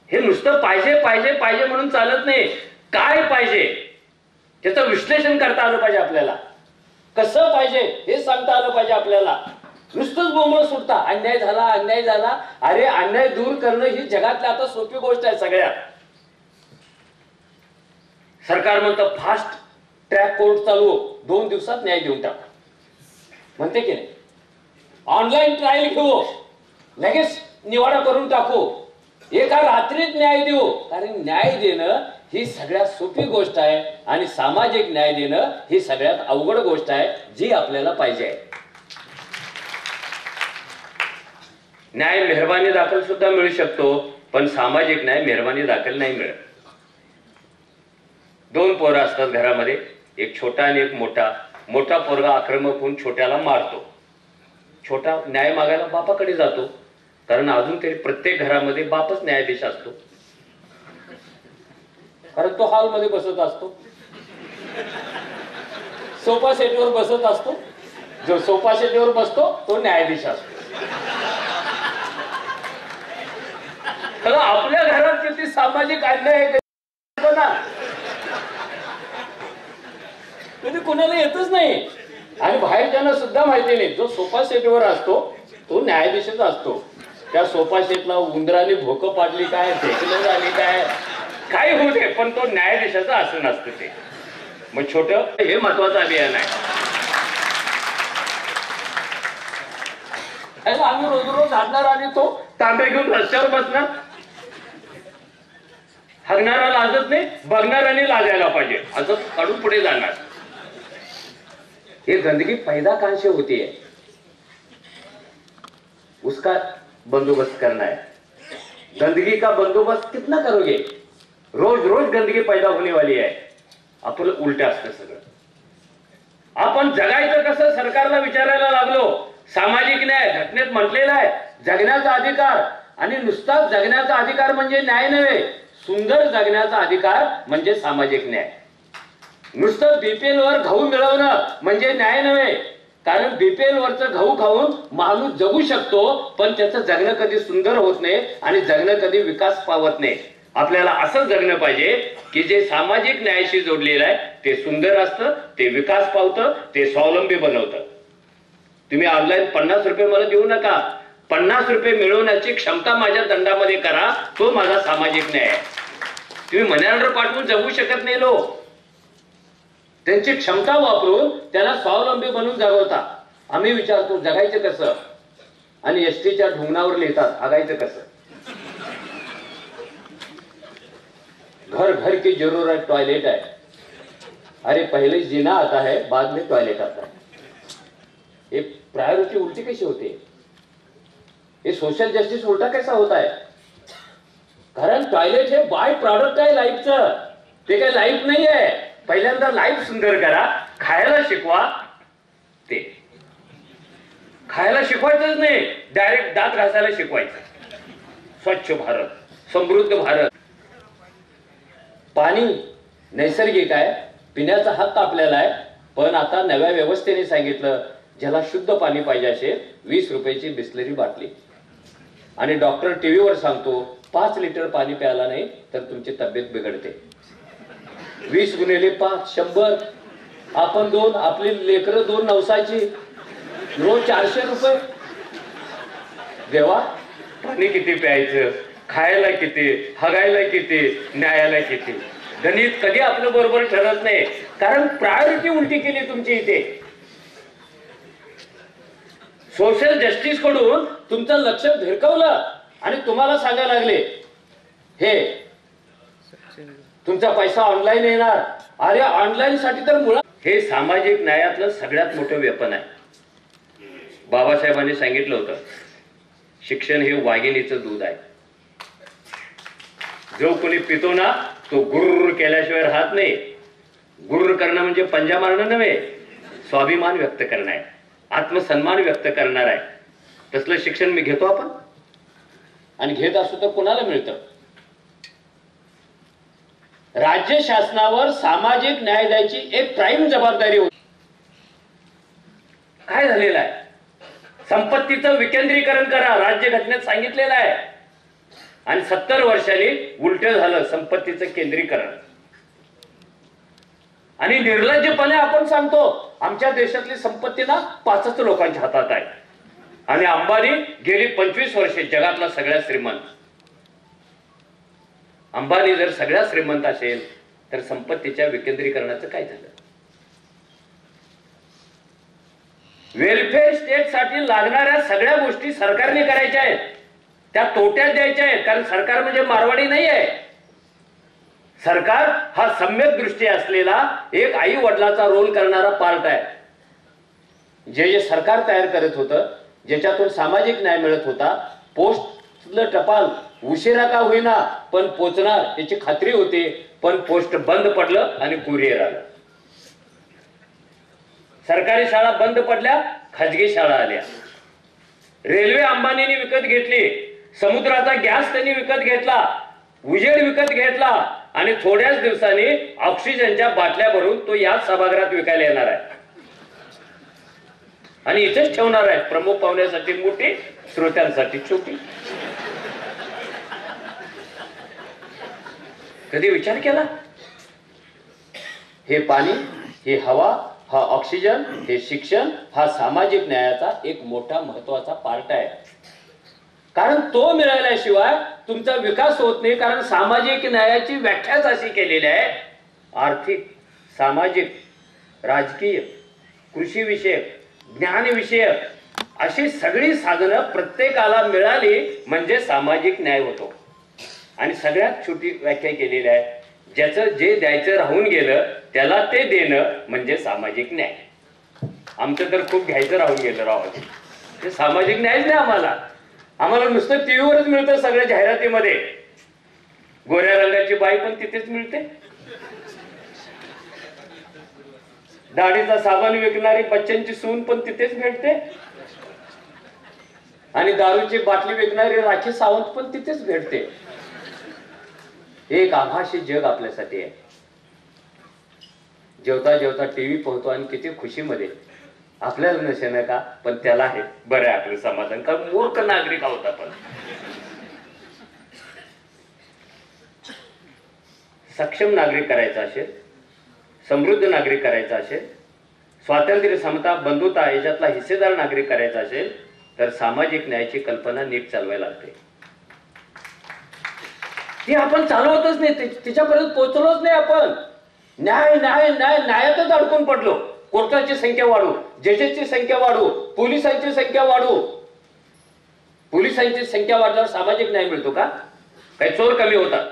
हे नुसतं पाहिजे पाहिजे पाहिजे म्हणून चालत नाही. काय पाहिजे त्याचं विश्लेषण करता आलं पाहिजे आपल्याला. कसं पाहिजे हे सांगता आलं पाहिजे आपल्याला. नुसतंच बोंबळ सुटता, अन्याय झाला अन्याय झाला. अरे अन्याय दूर करणं ही जगातली आता सोपी गोष्ट आहे सगळ्यात. सरकार म्हणतं फास्ट ट्रॅक कोर्ट चालू, 2 दिवसात न्याय देऊन टाकू म्हणते की नाही. ऑनलाईन ट्रायल घेऊ, लगेच निवाडा करून टाकू, एका रात्रीत न्याय देऊ. कारण न्याय देणं ही सगळ्यात सोपी गोष्ट आहे आणि सामाजिक न्याय देणं ही सगळ्यात अवघड गोष्ट आहे, जी आपल्याला पाहिजे आहे. न्याय मेहरबानी दाखल सुद्धा मिळू शकतो, पण सामाजिक न्याय मेहरबानी दाखल नाही मिळत. 2 पोरं असतात घरामध्ये, एक छोटा आणि एक मोठा. मोठा पोरगा आक्रमक होऊन छोट्याला मारतो. छोटा न्याय मागायला बापाकडे जातो, कारण अजून तरी प्रत्येक घरामध्ये बापच न्यायाधीश असतो. कारण तो हॉलमध्ये बसत असतो, सोफा सेटवर बसत असतो. जो सोफा सेटवर बसतो तो न्यायाधीश असतो. आपल्या घरात किती सामाजिक अन्याय आहे कधी कुणाला येतच नाही, आणि बाहेरच्यांना सुद्धा माहिती नाही. जो सोफा सेटवर असतो तो न्यायाधीशच असतो. त्या सोफा सेटला उंदराने भोकं पाडली काय, फेकलं झाली काय, काही होऊ दे, पण तो न्यायाधीशाचं असं नसतं ते. मग छोट हे महत्वाचं अभियान आहे. आम्ही रोज रोज हाडणार आणि तो तांबे घेऊन रस्त्यावर बसणार. हरणारा लाजत नाही, बघणाऱ्याने लाजायला पाहिजे, असं काढून पुढे जाणार. ये गंदगी पैदा कहां से होती है, उसका बंदोबस्त करना है. गंदगी का बंदोबस्त कितना करोगे, रोज रोज गंदगी पैदा होने वाली है. आपलं उलट असतं सगळं. आपण जगायचं कसं सरकारला विचारायला लागलो. सामाजिक न्याय घटनेत म्हटलेला आहे, जगण्याचा अधिकार. आणि नुसता जगण्याचा अधिकार म्हणजे न्याय नव्हे, सुंदर जगण्याचा अधिकार म्हणजे सामाजिक न्याय. नुसतं बीपीएल वर गहू मिळवणं म्हणजे न्याय नव्हे, कारण बीपीएल वरचं गहू खाऊन माणूस जगू शकतो, पण त्याचं जगणं कधी सुंदर होत नाही आणि जगणं कधी विकास पावत नाही. आपल्याला असं जगणं पाहिजे की जे सामाजिक न्यायाशी जोडलेलं आहे ते सुंदर असतं, ते विकास पावतं, ते स्वावलंबी बनवतं. तुम्ही ऑनलाईन 50 रुपये मला देऊ नका, 50 रुपये मिळवण्याची क्षमता माझ्या दंडामध्ये करा, तो माझा सामाजिक न्याय आहे. तुम्ही मनी पाठवून जगू शकत नाही लोक. त्यांची क्षमता वापरून त्याला स्वावलंबी बनवून जगवता. आम्ही विचारतो जगायचं कसं. आणि एसटीच्या ढुंगणावर लिहितात हागायचं कसं. घर घर की जरूरत टॉयलेट है. अरे पहले जीना आता है बाद में टॉयलेट आता है. ये प्रायोरिटी उल्टी कैसे होती है? ये सोशल जस्टिस उलटा कैसा होता है? कारण टॉयलेट हे बाय प्रॉडक्ट आहे लाईफचं. ते काही लाईफ नाही आहे. पहिल्यांदा लाईफ सुंदर करा, खायला शिकवा. ते खायला शिकवायचंच नाही, डायरेक्ट दात घासायला शिकवायचं. स्वच्छ भारत, समृद्ध भारत. पाणी नैसर्गिक आहे, पिण्याचा हक्क आपल्याला आहे. पण आता नव्या व्यवस्थेने सांगितलं, ज्याला शुद्ध पाणी पाहिजे असेल 20 रुपयाची बिस्लरी बाटली. आणि डॉक्टर टीव्हीवर सांगतो 5 लिटर पाणी प्यायला नाही तर तुमची तब्येत बिघडते. 20 गुणिले 5 100. आपण 2, आपली लेकरं 2 नवसाची, रोज 400 रुपये. देवा, पाणी किती प्यायचं, खायला किती, हगायला किती, न्यायाला किती. गणित कधी आपलं बरोबर ठरत नाही, कारण प्रायोरिटी उलटी केली तुमची इथे. सोशल जस्टिस कडून तुमचं लक्ष भिरकवलं आणि तुम्हाला सांगायला लागले हे तुमचा पैसा ऑनलाईन येणार. अरे ऑनलाईन साठी तर मुळात हे सामाजिक न्यायातलं सगळ्यात मोठं व्यसन आहे. बाबासाहेबांनी सांगितलं होतं, शिक्षण हे वाघिणीचं दूध आहे. जो कोणी पितो ना तो गुर्र केल्याशिवाय राहत नाही. गुर्र करणं म्हणजे पंजा मारणं नव्हे, स्वाभिमान व्यक्त करणं आहे, आत्मसन्मान व्यक्त करणार आहे. तसलं शिक्षण मी घेतो आपण, आणि घेत असतो तर कोणाला मिळतं? राज्य शासनावर सामाजिक न्याय द्यायची एक प्राईम जबाबदारी होती. काय झालेलं आहे? संपत्तीचं विकेंद्रीकरण करा, राज्यघटनेत सांगितलेलं आहे. आणि 70 वर्षांनी उलट झालं संपत्तीचं केंद्रीकरण. आणि निर्लज्जपणे आपण सांगतो आमच्या देशातली संपत्ती ना 5च लोकांच्या हातात आहे. आणि अंबानी गेली 25 वर्षे जगातला सगळ्यात श्रीमंत. अंबानी जर सगळ्यात श्रीमंत असेल तर संपत्तीच्या विकेंद्रीकरणाचं काय झालं? वेलफेअर स्टेट साठी लागणाऱ्या सगळ्या गोष्टी सरकारने करायच्या आहेत, त्या तोट्यात द्यायच्या आहेत. कारण सरकार म्हणजे मारवाडी नाही आहे. सरकार हा सम्यक दृष्टी असलेला एक आई वडिलाचा रोल करणारा पार्ट आहे. जे सरकार तयार करत होतं, ज्याच्यातून सामाजिक न्याय मिळत होता, पोस्टलं टपाल उशिरा का होईना पण पोचणार याची खात्री होती. पण पोस्ट बंद पडलं आणि कुरिअर आलं. सरकारी शाळा बंद पडल्या, खाजगी शाळा आल्या. रेल्वे अंबानीने विकत घेतली, समुद्राचा गॅस त्यांनी विकत घेतला, उजेड विकत घेतला, आणि थोड्याच दिवसांनी ऑक्सिजनच्या बाटल्या भरून तो याच सभागृहात विकायला येणार आहे. आणि इथेच ठेवणार आहे, प्रमुख पाहुण्यासाठी मोठी, श्रोत्यांसाठी छोटी. कधी विचार केला? हे पाणी, हे हवा, हा ऑक्सिजन, हे शिक्षण, हा सामाजिक न्यायाचा एक मोठा महत्वाचा पार्ट आहे. कारण तो मिळाल्याशिवाय तुमचा विकास होत नाही. कारण सामाजिक न्यायाची व्याख्याच अशी केलेली आहे, आर्थिक, सामाजिक, राजकीय, कृषी विषयक, ज्ञान विषयक अशी सगळी साधनं प्रत्येकाला मिळाली म्हणजे सामाजिक न्याय होतो. आणि सगळ्यात छोटी व्याख्या केलेली आहे, ज्याचं जे द्यायचं राहून गेलं त्याला ते देणं म्हणजे सामाजिक न्याय. आमचं तर खूप घ्यायचं राहून गेलं राव, ते सामाजिक न्यायच नाही आम्हाला. आम्हाला नुसतं टीव्हीवरच मिळतं सगळ्या जाहिरातीमध्ये. गोऱ्या रंगाची बाई पण तिथेच मिळते, दाढीचा साबण विकणारी बच्चनची सून पण तिथेच भेटते, आणि दारूची बाटली विकणारी राखी सावंत पण तिथेच भेटते. एक आभासी जग आपल्यासाठी आहे. जेवता जेवता टीव्ही पाहतो आणि किती खुशीमध्ये, आपल्याला नसेल का पण त्याला आहे. बरं आहे आपलं समाधान, कारण मूर्ख नागरिक आहोत आपण. सक्षम नागरिक करायचा असेल, समृद्ध नागरिक करायचा असेल, स्वातंत्र्य, समता, बंधुता याच्यातला हिस्सेदार नागरिक करायचा असेल तर सामाजिक न्यायाची कल्पना नीट चालवायला लागते. ती आपण चालवतच नाही, तिच्यापर्यंत पोहोचलोच नाही आपण. न्याय न्याय न्याय न्यायातच अडकून पडलो. कोर्टाची संख्या वाढू, जजेसची संख्या वाढू, पोलिसांची संख्या वाढू, पोलिसांची संख्या वाढल्यावर सामाजिक न्याय मिळतो का? काही चोर कमी होतात.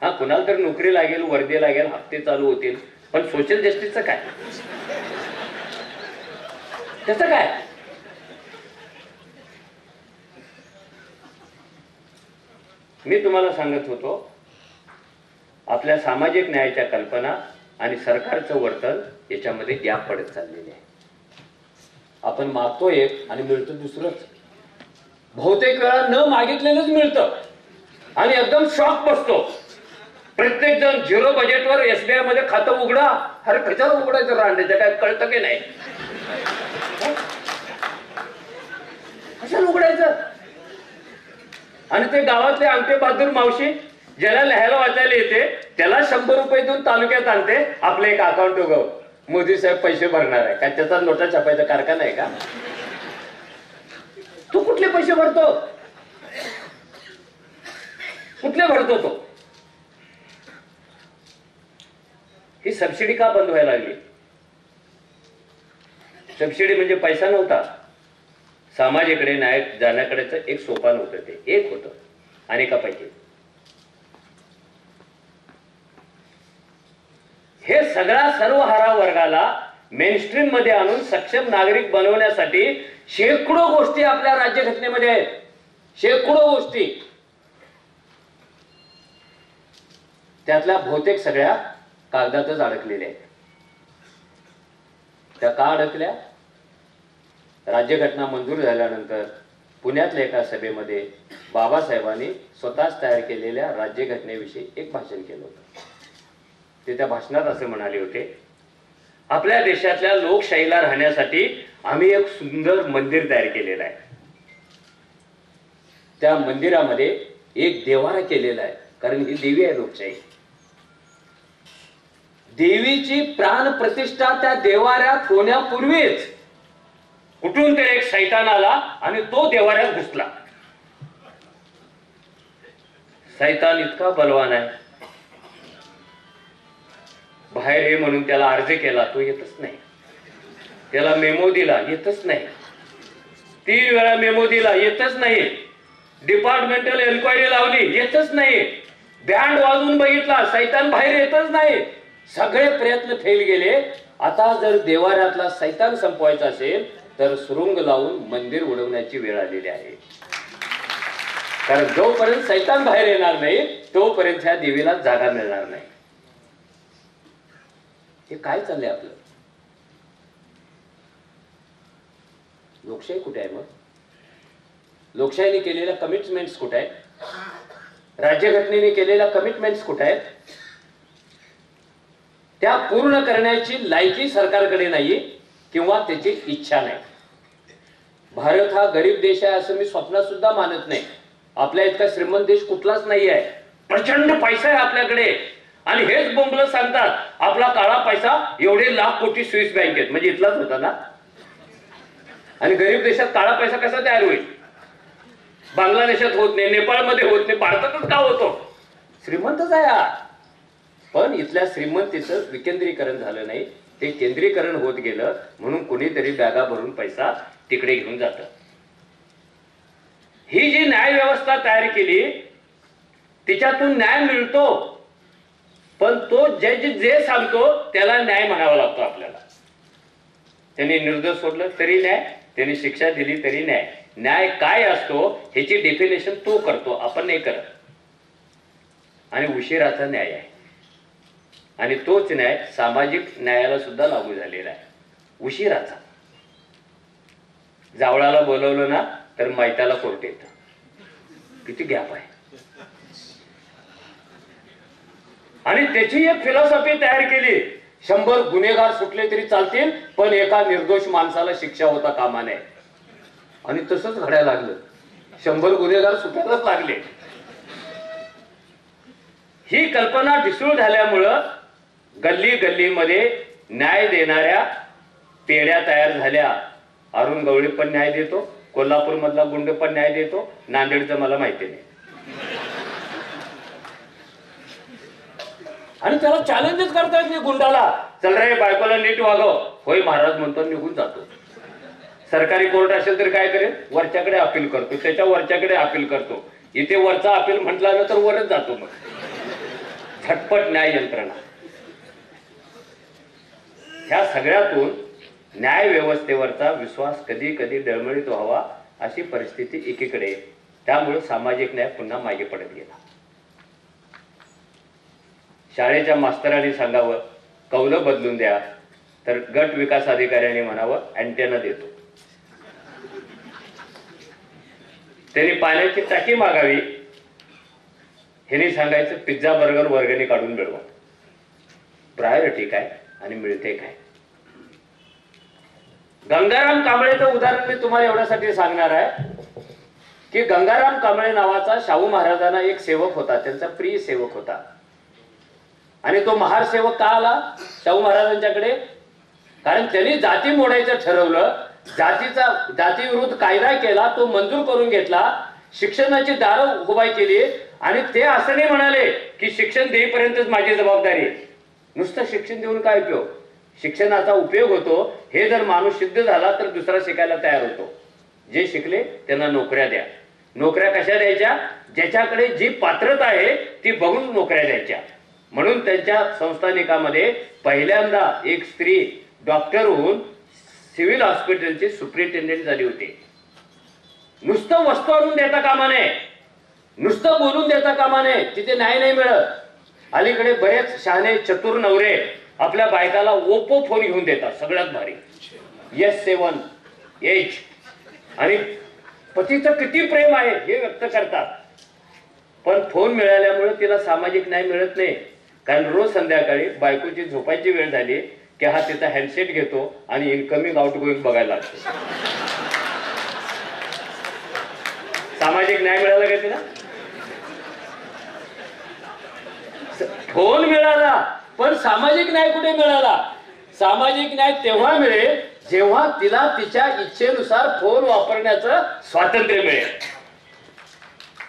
हा, कुणाला तरी नोकरी लागेल, वर्दी लागेल, हप्ते चालू होतील, पण सोशल जस्टिसचं काय? त्याचं काय? मी तुम्हाला सांगत होतो, आपल्या सामाजिक न्यायाच्या कल्पना आणि सरकारचं वर्तन याच्यामध्ये गॅप पडत चाललेले आहे. आपण मागतो एक आणि मिळतं दुसरंच. बहुतेक वेळा न मागितलेलंच मिळतं आणि एकदम शॉक बसतो. प्रत्येक जण झिरो बजेटवर SBI मध्ये खातं उघडा. अरे कशाला उघडायचं रांडेच्या, काय कळतं की नाही? कशाला उघडायचं? आणि ते गावातले आमटे बहादूर मावशी ज्याला लिहायला वाचायला येते त्याला 100 रुपये देऊन तालुक्यात आणते. आपलं एक अकाउंट उघड, मोदी साहेब पैसे भरणार आहे का? त्याचा नोटा छापायचा कारखाना आहे का? तू कुठले पैसे भरतो? कुठले भरतो तो? ही सबसिडी का बंद व्हायला लागली? सबसिडी म्हणजे पैसा नव्हता, समाजाकडे न्याय जाण्याकडेच एक सोपान होतं. ते एक होतं अनेकापैकी. हे सर्वहारा वर्गाला मेनस्ट्रीम मध्ये आणून सक्षम नागरिक बनवण्यासाठी शेकडो गोष्टी आपल्या राज्यघटनेमध्ये आहेत. शेकडो गोष्टी. त्यातल्या बहुतेक सगळ्या कागदातच अडकलेल्या आहेत. त्या का अडकल्या? राज्यघटना मंजूर झाल्यानंतर पुण्यातल्या एका सभेमध्ये बाबासाहेबांनी स्वतःच तयार केलेल्या राज्यघटनेविषयी एक भाषण केलं होतं. ते त्या भाषणात असे म्हणाले होते, आपल्या देशातल्या लोकशाहीला राहण्यासाठी आम्ही एक सुंदर मंदिर तयार केलेलं आहे. त्या मंदिरामध्ये एक देवारा केलेला आहे, कारण ही देवी आहे लोकशाही. देवीची प्राण प्रतिष्ठा त्या देवाऱ्यात होण्यापूर्वीच कुठून तरी एक सैतान आला आणि तो देवाऱ्यात घुसला. सैतान इतका बलवान आहे, बाहेर ये म्हणून त्याला अर्ज केला, तो येतच नाही. त्याला मेमो दिला, येतच नाही. 3 वेळा मेमो दिला, येतच नाही. डिपार्टमेंटल एन्क्वायरी लावली, येतच नाही. बँड वाजवून बघितला, सैतान बाहेर येतच नाही. सगळे प्रयत्न फेल गेले. आता जर देवाऱ्यातला सैतान संपवायचा असेल तर सुरुंग लावून मंदिर उडवण्याची वेळ आलेली आहे. कारण जोपर्यंत सैतान बाहेर येणार नाही तोपर्यंत ह्या देवीला जागा मिळणार नाही. हे काय चाललंय आपलं? लोकशाही कुठे आहे मग? लोकशाहीने केलेल्या कमिटमेंट्स कुठे आहेत? राज्यघटनेने केलेल्या कमिटमेंट्स कुठे आहेत? त्या पूर्ण करण्याची लायकी सरकारकडे नाही किंवा त्याची इच्छा नाही. भारत हा गरीब देश आहे असं मी स्वप्नात सुद्धा मानत नाही. आपल्या इतका श्रीमंत देश कुठलाच नाही आहे. प्रचंड पैसा आहे आपल्याकडे आणि हेच बोंबलं सांगतात आपला काळा पैसा एवढे लाख कोटी स्विस बँकेत, म्हणजे इथलाच होता ना. आणि गरीब देशात काळा पैसा कसा तयार होईल? बांगलादेशात होत नाही, नेपाळमध्ये होत नाही, भारतातच का होतो? श्रीमंतच आहे हा. पण इथल्या श्रीमंतीचं विकेंद्रीकरण झालं नाही, ते केंद्रीकरण होत गेलं. म्हणून कोणीतरी बॅगा भरून पैसा तिकडे घेऊन जात. ही जी न्याय व्यवस्था तयार केली तिच्यातून न्याय मिळतो, पण तो जज जे सांगतो त्याला न्याय म्हणावा लागतो आपल्याला. त्यांनी निर्दोष सोडलं तरी न्याय, त्यांनी शिक्षा दिली तरी न्याय. न्याय काय असतो ह्याची डेफिनेशन तो करतो, आपण नाही करत. आणि उशिराचा न्याय आहे आणि तोच न्याय सामाजिक न्यायाला सुद्धा लागू झालेला आहे. उशिराचा. जावळाला बोलवलं ना तर मैत्याला कोर्ट येतं. किती गॅप आहे. आणि त्याची एक फिलॉसॉफी तयार केली, 100 गुन्हेगार सुटले तरी चालतील पण एका निर्दोष माणसाला शिक्षा होता कामा नये. आणि तसंच घडायला लागलं. 100 गुन्हेगार सुटायलाच लागले. ही कल्पना ढिसूळ झाल्यामुळं गल्ली गल्लीमध्ये न्याय देणाऱ्या पेढ्या तयार झाल्या. अरुण गवळी पण न्याय देतो, कोल्हापूर मधला गुंड पण न्याय देतो, नांदेडचं मला माहिती नाही. आणि त्याला चॅलेंजच करतायत मी गुंडाला, चल रे बायकोला नीट वागव. होय महाराज म्हणतो, निघून जातो. सरकारी कोर्ट असेल तर काय करेल, वरच्याकडे अपील करतो, त्याच्या वरच्याकडे अपील करतो. इथे वरचा अपील म्हटल्यानंतर वरच जातो. मग झटपट न्याय यंत्रणा. ह्या सगळ्यातून न्याय व्यवस्थेवरचा विश्वास कधी कधी डळमळीत व्हावा अशी परिस्थिती एकीकडे. त्यामुळे सामाजिक न्याय पुन्हा मागे पडत गेला. शाळेच्या मास्तरांनी सांगावं कौलं बदलून द्या, तर गट विकास अधिकाऱ्यांनी म्हणावं अँटेना देतो. त्यांनी पाण्याची टाकी मागावी, ह्यांनी सांगायचं पिझ्झा बर्गर वर्गणी काढून मिळवा. प्रायोरिटी काय आणि मिळते काय? गंगाराम कांबळेचं उदाहरण मी तुम्हाला एवढ्यासाठी सांगणार आहे की गंगाराम कांबळे नावाचा शाहू महाराजांना एक सेवक होता, त्यांचा प्रिय सेवक होता. आणि तो महार सेवक का आला शाहू महाराजांच्याकडे? कारण त्यांनी जाती मोडायचं ठरवलं, जातीविरुद्ध कायदा केला, तो मंजूर करून घेतला, शिक्षणाची दारं उभाई केली. आणि ते असं नाही म्हणाले की शिक्षण देईपर्यंतच माझी जबाबदारी. नुसतं शिक्षण देऊन काय उपयोग? शिक्षणाचा उपयोग होतो हे जर माणूस सिद्ध झाला तर दुसरा शिकायला तयार होतो. जे शिकले त्यांना नोकऱ्या द्या. नोकऱ्या कशा द्यायच्या? ज्याच्याकडे जी पात्रता आहे ती बघून नोकऱ्या द्यायच्या. म्हणून त्यांच्या संस्थानिकामध्ये पहिल्यांदा एक स्त्री डॉक्टर होऊन सिव्हिल हॉस्पिटलची सुप्रिंटेंडेंट झाली होती. नुसतं वस्तू आणून देता कामा नये, नुसतं बोलून देता कामा नये, तिथे न्याय नाही मिळत. अलीकडे बरेच शहाणे चतुर नवरे आपल्या बायकाला ओप्पो फोन घेऊन देतात, सगळ्यात भारी S7 आणि पतीचं किती प्रेम आहे हे व्यक्त करतात. पण फोन मिळाल्यामुळे तिला सामाजिक न्याय मिळत नाही. कारण रोज संध्याकाळी बायकोची झोपायची वेळ झाली की हा तिचा हँडसेट घेतो आणि इनकमिंग आउट गोईंग बघायला लागतो. सामाजिक न्याय मिळाला का तिला? फोन मिळाला पण सामाजिक न्याय कुठे मिळाला? सामाजिक न्याय तेव्हा मिळेल जेव्हा तिला तिच्या इच्छेनुसार फोन वापरण्याचं स्वातंत्र्य मिळेल.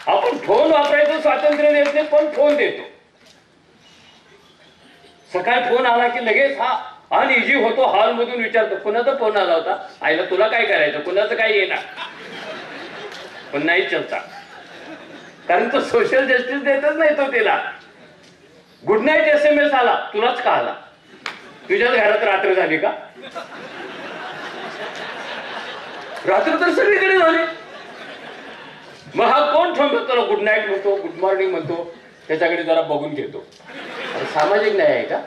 आपण फोन वापरायचं स्वातंत्र्य देत नाही पण फोन देतो. सकाळी फोन आला की लगेच हा अनइझी होतो, हॉल मधून विचारतो कुणाचा फोन आला होता, आईला तुला काय करायचं, कुणाचं काय येणार, पण नाही चलता. कारण तो सोशल जस्टिस देतच नाही तो तिला. गुड नाईट SMS आला, तुलाच का आला, तुझ्याच घरात रात्र झाली का? रात्र तर सगळीकडे झाली. मग हा कोण थांबतो त्याला गुड नाईट म्हणतो, गुड मॉर्निंग म्हणतो, त्याच्याकडे जरा बघून घेतो. सामाजिक न्याय आहे का?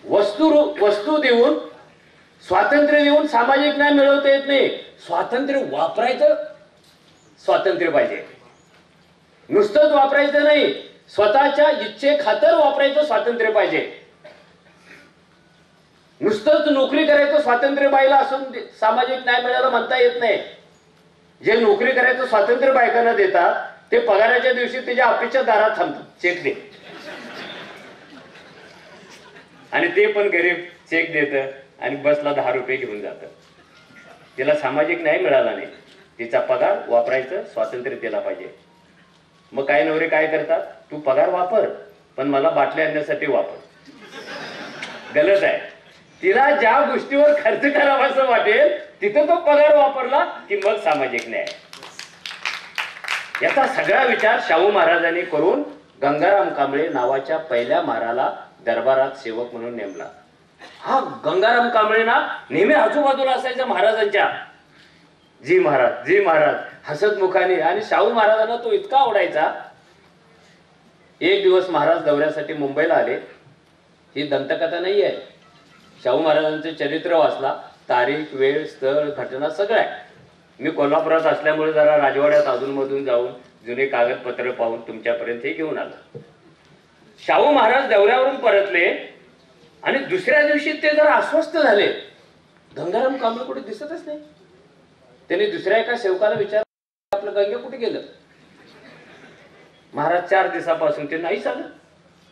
वस्तू देऊन स्वातंत्र्य देऊन सामाजिक न्याय मिळवता येत नाही. स्वातंत्र्य वापरायचं स्वातंत्र्य पाहिजे. नुसतंच वापरायचं नाही, स्वतःच्या इच्छे खातर वापरायचं स्वातंत्र्य पाहिजे. नुसतंच नोकरी करायचं स्वातंत्र्य बाईला असून सामाजिक न्याय मिळायला म्हणता येत नाही. जे नोकरी करायचं स्वातंत्र्य बायकांना देतात ते पगाराच्या दिवशी त्याच्या ऑफिसच्या दारात थांबतात, चेक दे, आणि ते पण गरीब चेक देत आणि बसला 10 रुपये घेऊन जात. तिला सामाजिक न्याय मिळाला नाही. तिचा पगार वापरायचं स्वातंत्र्य तिला पाहिजे. मग काय नवरे काय करतात, तू पगार वापर पण मला बाटल्या आणण्यासाठी वापर. गलत आहे. तिला ज्या गोष्टीवर खर्च करावा असं वाटेल तिथं तो पगार वापरला की मग सामाजिक न्याय. याचा सगळा विचार शाहू महाराजांनी करून गंगाराम कांबळे नावाच्या पहिल्या महाराला दरबारात सेवक म्हणून नेमला. हा गंगाराम कांबळे ना नेहमी आजूबाजूला असायचा महाराजांच्या. जी महाराज, जी महाराज हसत मुखाने. आणि शाहू महाराजांना तो इतका आवडायचा. एक दिवस महाराज दौऱ्यासाठी मुंबईला आले. ही दंतकथा नाही आहे, शाहू महाराजांचे चरित्र वाचला, तारीख, वेळ, स्थळ, घटना सगळं आहे. मी कोल्हापुरात असल्यामुळे जरा राजवाड्यात अधूनमधून जाऊन जुने कागदपत्र पाहून तुमच्यापर्यंत हे घेऊन आलो. शाहू महाराज दौऱ्यावरून परतले आणि दुसऱ्या दिवशी ते जरा अस्वस्थ झाले. गंगाराम कांबळे कुठे दिसतच नाही. त्यांनी दुसऱ्या एका सेवकाला विचारलं, आपलं गंगे कुठे गेलं? महाराज 4 दिवसापासून ते नाही आलं,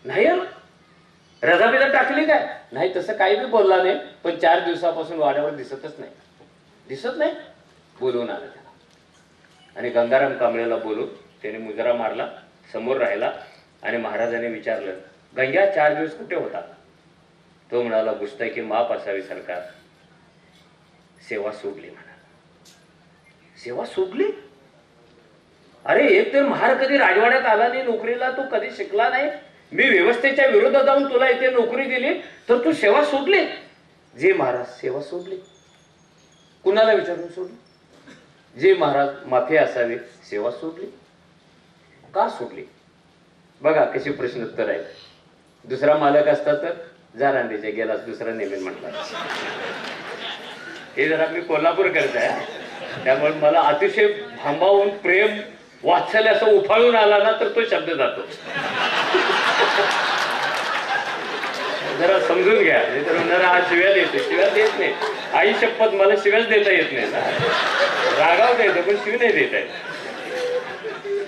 नाही आलं. रजा बिजा टाकली काय? नाही, तसं काही बी बोलला नाही, पण 4 दिवसापासून वाड्यावर दिसतच नाही, दिसत नाही. बोलवून आलं त्याला आणि गंगाराम कांबळेला बोलून त्याने मुजरा मारला, समोर राहिला आणि महाराजांनी विचारलं, गंग्या 4 दिवस कुठे होता? तो म्हणाला, गुस्ताखी माफ असावी सरकार, सेवा सोडली म्हणा. सेवा सोडली? अरे एक तर महार कधी राजवाड्यात आला नाही, नोकरीला तू कधी शिकला नाही, मी व्यवस्थेच्या विरोधात जाऊन तुला इथे नोकरी दिली, तर तू सेवा सोडली? जे महाराज सेवा सोडली. कुणाला विचारून सोडली? जे महाराज माफी असावी सेवा सोडली. का सोडली? बघा कशी प्रश्न उत्तर आहे. दुसरा मालक असता तर जा रांदेच्या गेलास, दुसरा नेमेन म्हटला. हे जरा मी कोल्हापूर करत आहे, त्यामुळे मला अतिशय भांबावून प्रेम वात्सल्य असं उफाळून आला ना तर तो शब्द जातो. जरा समजून घ्या, नाही तर म्हणणार हा शिव्या देतो. शिव्या देत नाही, आई शपथ मला शिव्याच देता येत नाही ना. रागावता येतं पण शिव नाही देता येत.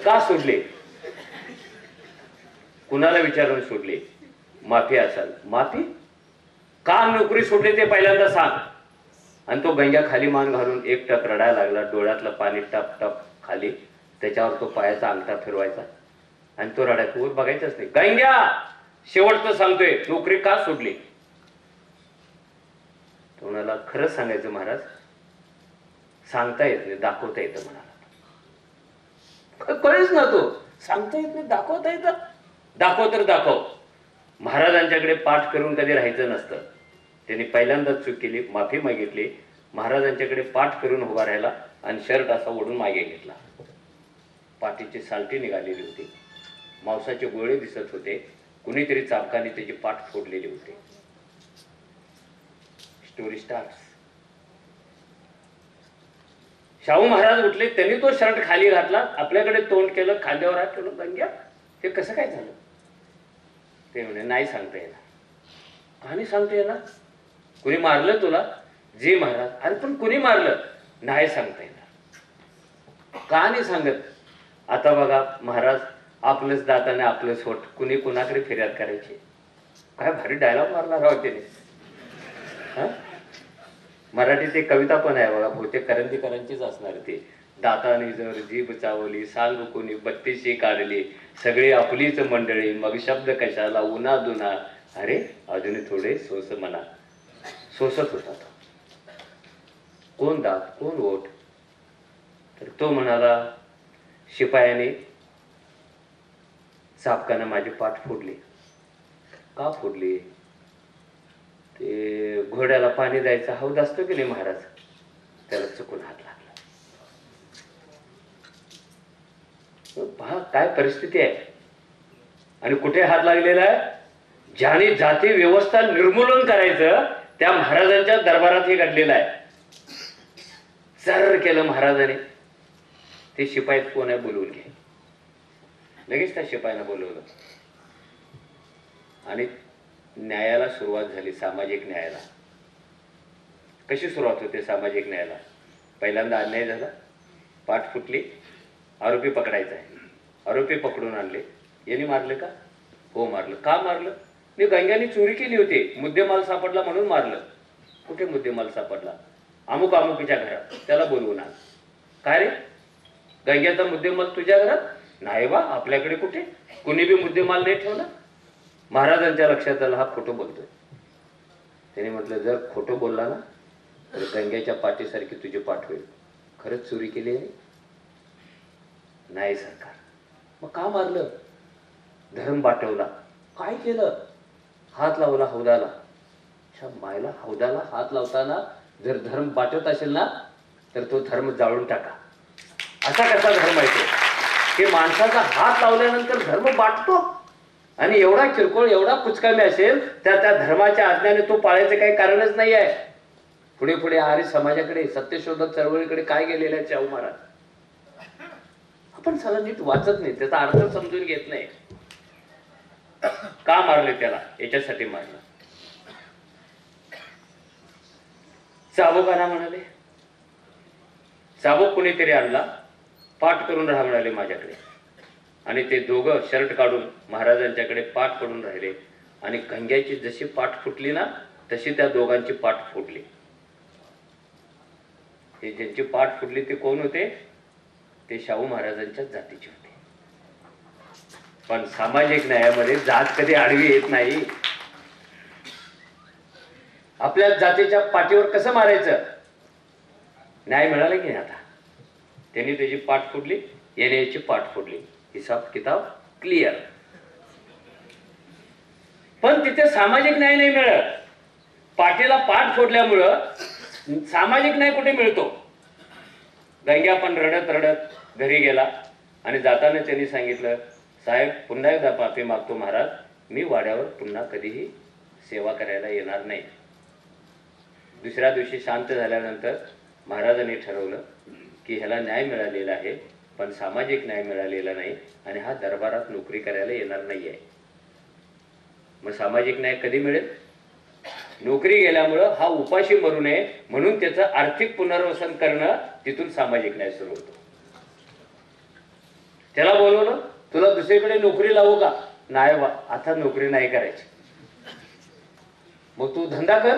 का सोडले? कुणाला विचारून सोडले? माफी असाल. माफी? का नोकरी सोडली ते पहिल्यांदा सांग. आणि तो गंग्या खाली मान घालून एक टक रडायला लागला, डोळ्यातलं पाणी टप टप खाली, त्याच्यावर तो पायाचा अंगठा फिरवायचा आणि तो रडायचा. वर बघायचंच नाही. गंग्या शेवटचं सांगतोय, नोकरी का सोडली? तो म्हणाला खरंच सांगायचं महाराज, सांगता येत नाही, दाखवता येतं म्हणाला. कळेच ना तो, सांगता येत नाही, दाखवता येतं. दाखव तर दाखव. महाराजांच्याकडे पाठ करून कधी राहायचं नसतं. त्यांनी पहिल्यांदाच चूक केली, माफी मागितली, महाराजांच्याकडे पाठ करून उभा राहिला आणि शर्ट असा ओढून मागे घेतला. पाठीची सालटी निघालेली होती, मांसाचे गोळे दिसत होते, कुणीतरी चाबकाने त्याची पाठ फोडलेली होती. Story starts. शाहू महाराज उठले, त्यांनी तो शर्ट खाली घातला, आपल्याकडे तोंड केलं, खांद्यावर हात ठेवलं. गंग्या हे कसं काय झालं? ते म्हणे नाही सांगता येणार. कहाणी सांगता येणार? कुणी मारलं तुला? जी महाराज. अरे पण कुणी मारलं? नाही सांगता येणार. का नाही सांगत? आता बघा महाराज, आपलंच दाताने आपलंच होठ, कुणी कुणाकडे फिर्याद करायची? काय भारी डायलॉग मारला राव त्याने. मराठीत एक कविता पण आहे बघा, बहुतेक करंदीकरांचीच असणार ती. दाताने जर जीभ चावली, सांग कोणी बत्तीशी काढली, सगळी आपलीच मंडळी, मग शब्द कशाला उन्हा दुना. अरे अजूनही थोडे सोस म्हणा. सोसत होता तो. कोण दात कोण ओठ? तर तो म्हणाला शिपायाने चाबकानं माझी पाठ फोडली. का फोडली? ते घोड्याला पाणी द्यायचा हौद असतो की नाही महाराज, त्याला चुकून हात लागला. पहा काय परिस्थिती आहे आणि कुठे हात लागलेला आहे. ज्याने जाती व्यवस्था निर्मूलन करायचं त्या महाराजांच्या दरबारात हे घडलेलं आहे. जर केलं महाराजाने. ते शिपाई कोण आहे बोलवून घे. लगेच त्या शिपायानं बोलवलं आणि न्यायाला सुरुवात झाली. सामाजिक न्यायाला. कशी सुरुवात होते सामाजिक न्यायाला? पहिल्यांदा अन्याय झाला, पाठ फुटली, आरोपी पकडायचा आहे. आरोपी पकडून आणले. यांनी मारले का? हो मारलं. का मारलं? मी गंग्याने चोरी केली होती, मुद्देमाल सापडला म्हणून मारलं. कुठे मुद्देमाल सापडला? अमुक अमुकीच्या घरात. त्याला बोलवून आण. काय रे, गंग्याचा मुद्देमाल तुझ्या घरात? नाही बा, आपल्याकडे कुठे, कुणी बी मुद्देमाल नाही ठेवला. महाराजांच्या लक्षात आलं हा खोटं बोलतोय. त्याने म्हटलं जर खोटं बोलला ना तर गंग्याच्या पाठीसारखी तुझी पाठ होईल. खरंच चोरी केली आहे? नाही सरकार. मग का मारलं? धर्म बाटवला. काय केलं? हात लावला हौदाला. मायला, हौदाला हात लावताना जर धर्म बाटवत असेल ना तर तो धर्म जाळून टाका. असा कसा धर्म आहे तो की माणसाचा हात लावल्यानंतर धर्म बाटतो? आणि एवढा किरकोळ, एवढा कुचकामी असेल त्या धर्माच्या आज्ञाने तो पाळायचं काही कारणच नाही आहे. पुढे पुढे आर्य समाजाकडे, सत्यशोधक चळवळीकडे काय गेलेले आहे शाहू महाराज? आपण सगळं नीट वाचत नाही, त्याचा अर्थ समजून घेत नाही. का मारले त्याला? याच्यासाठी मारलं. चाबुकांना म्हणाले, चाबूक कुणीतरी आणला, पाठ करून राहा म्हणाले माझ्याकडे. आणि ते दोघं शर्ट काढून महाराजांच्याकडे पाठ करून राहिले. आणि गंग्याची जशी पाठ फुटली ना तशी त्या दोघांची पाठ फुटली. हे ज्यांची पाठ फुटली ते कोण होते? ते शाहू महाराजांच्या जातीचे होते. पण सामाजिक न्यायामध्ये जात कधी आडवी येत नाही. आपल्या जातीच्या पाठीवर कसं मारायचं? न्याय मिळाला की नाही आता? त्यांनी त्याची पाठ फोडली, NIA ची पाठ फोडली, हिसाब किताब क्लिअर. पण तिथे सामाजिक न्याय नाही मिळत. पाटीला पाठ फोडल्यामुळं सामाजिक न्याय कुठे मिळतो? गंग्या पण रडत रडत घरी गेला आणि जाताना त्यांनी सांगितलं, साहेब पुन्हा एकदा माफी मागतो महाराज, मी वाड्यावर पुन्हा कधीही सेवा करायला येणार नाही. दुसऱ्या दिवशी शांत झाल्यानंतर महाराजांनी ठरवलं की ह्याला न्याय मिळालेला आहे पण सामाजिक न्याय मिळालेला नाही आणि हा दरबारात नोकरी करायला येणार नाही आहे. मग सामाजिक न्याय कधी मिळेल? नोकरी गेल्यामुळं हा उपाशी मरू नये म्हणून त्याचं आर्थिक पुनर्वसन करणं, तिथून सामाजिक न्याय सुरू होतो. त्याला बोलवलं, तुला दुसरीकडे नोकरी लावू का? नाही बा, आता नोकरी नाही करायची. मग तू धंदा कर.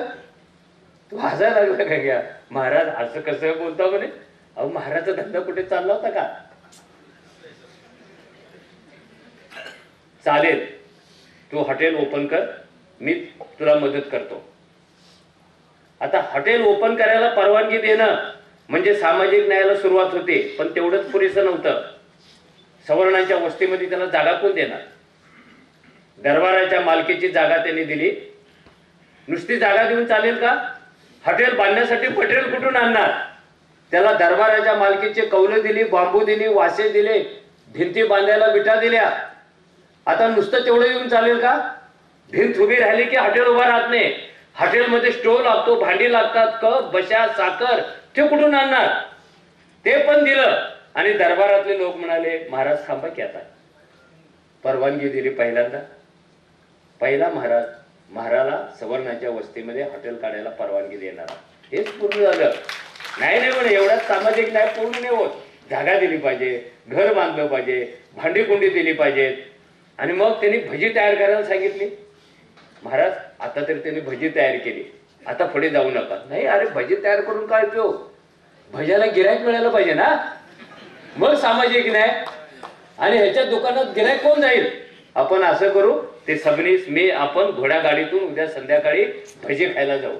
तू हसायला लागला का घ्या? महाराज असं कसं बोलता म्हणे? अहो महाराजचा धंदा कुठे चालला होता का? चालेल, तू हॉटेल ओपन कर, मी तुला मदत करतो. आता हॉटेल ओपन करायला परवानगी देणं म्हणजे सामाजिक न्यायाला सुरुवात होते, पण तेवढंच पुरेसं नव्हतं. सवर्णांच्या वस्तीमध्ये त्याला जागा कोण देणार? दरबाराच्या मालकीची जागा त्यांनी दिली. नुसती जागा देऊन चालेल का? हॉटेल बांधण्यासाठी मटेरियल कुठून आणणार? त्याला दरबाराच्या मालकीचे कौलं दिली, बांबू दिली, वासे दिले, भिंती बांधायला विटा दिल्या. आता नुसतं तेवढं येऊन चालेल का? भिंत उभी राहिली की हॉटेल उभा राहत नाही. हॉटेलमध्ये स्टोव लागतो, भांडी लागतात, कप, बशा, साखर, ते कुठून आणणार? ते पण दिलं आणि दरबारातले लोक म्हणाले, महाराज थांबा की आता. परवानगी दिली पहिल्यांदा. पहिला महाराला सवर्णाच्या वस्तीमध्ये हॉटेल काढायला परवानगी देणार. हेच पूर्ण झालं. नाही म्हणे, एवढ्याच सामाजिक न्याय पूर्ण नाही होत. जागा दिली पाहिजे, घर बांधलं पाहिजे, भांडी कुंडी दिली पाहिजेत. आणि मग त्यांनी भजी तयार करायला सांगितली. महाराज आता तरी त्यांनी भजी तयार केली, आता पुढे जाऊ नका. नाही, अरे भजी तयार करून काय उपयोग? भज्याला गिरायक मिळायला पाहिजे ना, मग सामाजिक न्याय. आणि ह्याच्या दुकानात गिरायक कोण जाईल? आपण असं करू, ते सबनीस मी आपण घोडागाडीतून उद्या संध्याकाळी भजी खायला जाऊ.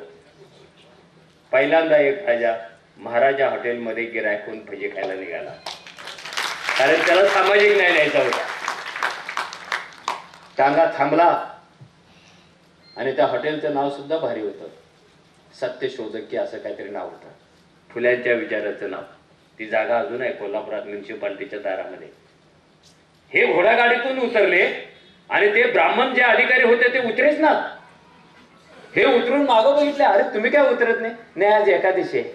पहिल्यांदा एक राजा महाराजा हॉटेलमध्ये गिरायक होऊन भजी खायला निघाला, कारण त्याला सामाजिक न्याय द्यायचा होता. टांगा थांबला आणि त्या हॉटेलचं नाव सुद्धा भारी होतं, सत्यशोधक असं काहीतरी नाव होतं, फुल्यांच्या विचाराचं नाव. ती जागा अजून आहे कोल्हापुरात म्युन्सिपाल्टीच्या दारामध्ये. हे घोडागाडीतून उतरले आणि ते ब्राह्मण जे अधिकारी होते ते उतरेच ना. हे उतरून मागं बघितले, अरे तुम्ही काय उतरत नाही? नाही, आज एकादशी आहे,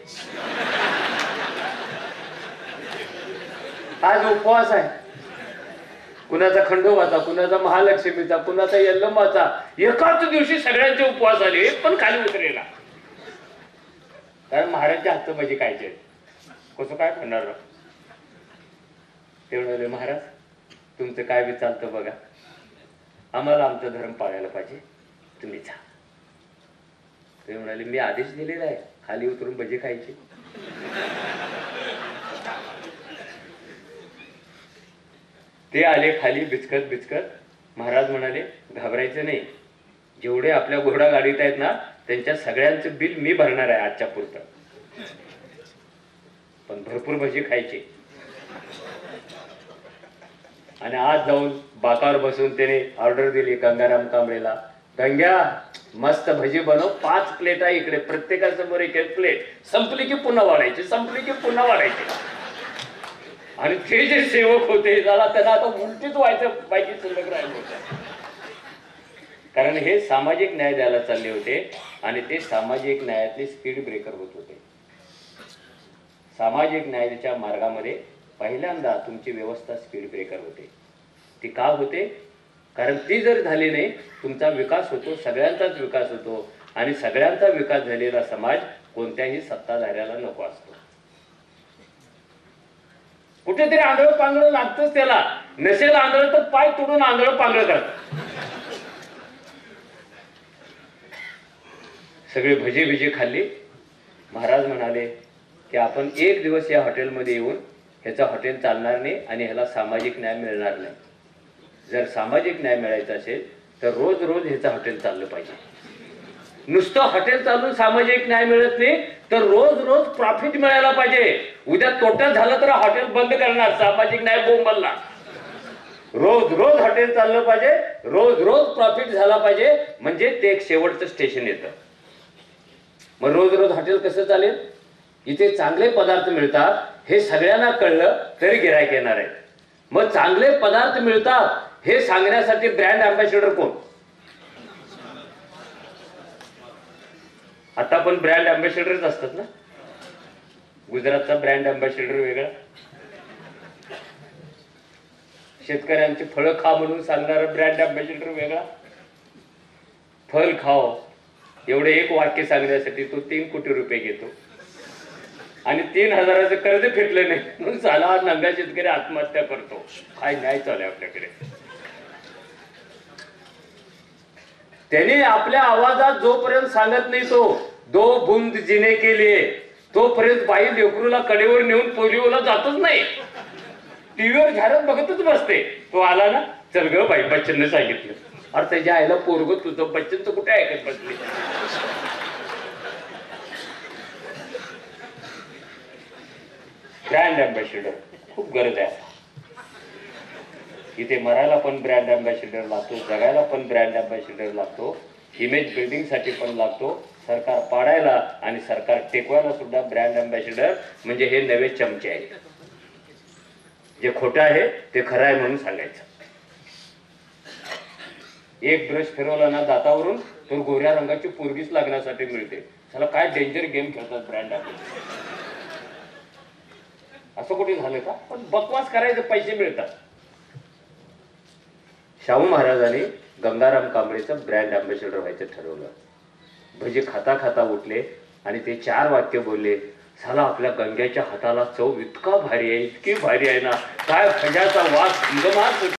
आज उपवास आहे. कुणाचा खंडोबाचा, कुणाचा महालक्ष्मीचा, कुणाचा यल्लंबाचा. एकाच दिवशी सगळ्यांचे उपवास आले, एक पण खाली उतरेला. कारण महाराजच्या हातचं भजी खायचे, कसं काय करणार? ते म्हणाले, महाराज तुमचं काय बी चालतं बघा, आम्हाला आमचा धर्म पाळायला पाहिजे, तुम्ही जा. ते म्हणाले, मी आदेश दिलेला आहे खाली उतरून भजी खायची. ते आले खाली बिचकत बिचकत. महाराज म्हणाले, घाबरायचं नाही, जेवढे आपल्या घोडा गाडीत आहेत ना त्यांच्या सगळ्यांचं बिल मी भरणार आहे आजच्या पुरतं, पण भरपूर भजी खायची. आणि आज जाऊन बाकावर बसून त्याने ऑर्डर दिली गंगाराम कांबळेला, गंग्या मस्त भजी बनव, 5 प्लेट आहे इकडे, प्रत्येकासमोर एक प्लेट. संपली की पुन्हा वाढायची, संपली की पुन्हा वाढायची. आणि ते जे सेवक होते त्याला त्यांना आता उलटीच व्हायचं पाहिजे शिल्लक राहिलं होतं. कारण हे सामाजिक न्याय द्यायला चालले होते आणि ते सामाजिक न्यायातले स्पीड ब्रेकर होत होते. सामाजिक न्यायाच्या मार्गामध्ये पहिल्यांदा तुमची व्यवस्था स्पीड ब्रेकर होते. ती का होते? कारण ती जर झाली नाही तुमचा विकास होतो, सगळ्यांचाच विकास होतो. आणि सगळ्यांचा विकास झालेला समाज कोणत्याही सत्ताधाऱ्याला नको असतो. कुठेतरी आंधळ पांगळ लागतच त्याला. नसेल आंधळ तर पाय तोडून आंधळ पांगळ करतात. सगळी भजी भिजी खाल्ली. महाराज म्हणाले की आपण एक दिवस या हॉटेलमध्ये येऊन ह्याचं हॉटेल चालणार नाही आणि ह्याला सामाजिक न्याय मिळणार नाही. जर सामाजिक न्याय मिळायचा असेल तर रोज रोज ह्याचं हॉटेल चाललं पाहिजे. नुसतं हॉटेल चालून सामाजिक न्याय मिळत नाही, तर रोज रोज प्रॉफिट मिळायला पाहिजे. उद्या तोट्यात झालं तर हॉटेल बंद करणार, सामाजिक न्याय बोंबलला. रोज रोज हॉटेल चाललं पाहिजे, रोज रोज प्रॉफिट झाला पाहिजे, म्हणजे ते एक शेवटचं स्टेशन येतं. मग रोज रोज हॉटेल कसं चालेल? इथे चांगले पदार्थ मिळतात हे सगळ्यांना कळलं तरी गिरायक येणार आहे. मग चांगले पदार्थ मिळतात हे सांगण्यासाठी ब्रँड अँबॅसेडर कोण? आता पण ब्रँड अँबॅसेडरच असतात ना. गुजरातचा ब्रँड अँबॅसेडर वेगळा, शेतकऱ्यांची फळं खा म्हणून सांगणारा ब्रँड अँबॅसेडर वेगळा. फल खाओ एवढे एक वाक्य सांगण्यासाठी तो 3 कोटी रुपये घेतो आणि 3,000चं कर्ज फेटलं नाही म्हणून साला नंगा शेतकरी आत्महत्या करतो. काय न्याय चालू आहे आपल्याकडे? त्याने आपल्या आवाजात जोपर्यंत सांगत नाही तो 2 बूंद जिने के लिए, तोपर्यंत बाई लेकरूला कडेवर नेऊन पोलिओला जातच नाही. टीव्हीवर जाहिरात बघतच बसते. तो आला ना, चल ग बाई बच्चनने सांगितलं. अरे त्याच्या आईला पोरग तुझं बच्चनचं कुठे ऐकत बसली. ब्रँड अँबॅसेडर खूप गरज आहे. इथे मरायला पण ब्रँड अँबॅसेडर लागतो, जगायला पण ब्रँड अँबॅसेडर लागतो, इमेज बिल्डिंग साठी पण लागतो, सरकार पाडायला आणि सरकार टेकवायला सुद्धा ब्रँड अँबॅसेडर म्हणजे हे नवे चमचे आहेत. जे खोटं आहे ते खरं आहे म्हणून सांगायचं. एक ब्रश फिरवला ना दातावरून तर गोऱ्या रंगाची पोरगीच लागण्यासाठी मिळते. त्याला काय डेंजर गेम खेळतात ब्रँड अँबॅसेडर. असं कुठे झालं का? पण बकवास करायचे पैसे मिळतात. शाहू महाराजांनी गंगाराम कांबळेचं ब्रँड अँबॅसेडर व्हायचं ठरवलं. भजी खाता खाता उठले आणि ते 4 वाक्य बोलले. साला आपल्या गंग्याच्या हाताला चव इतका भारी आहे, इतकी भारी आहे ना, काय भज्याचा वास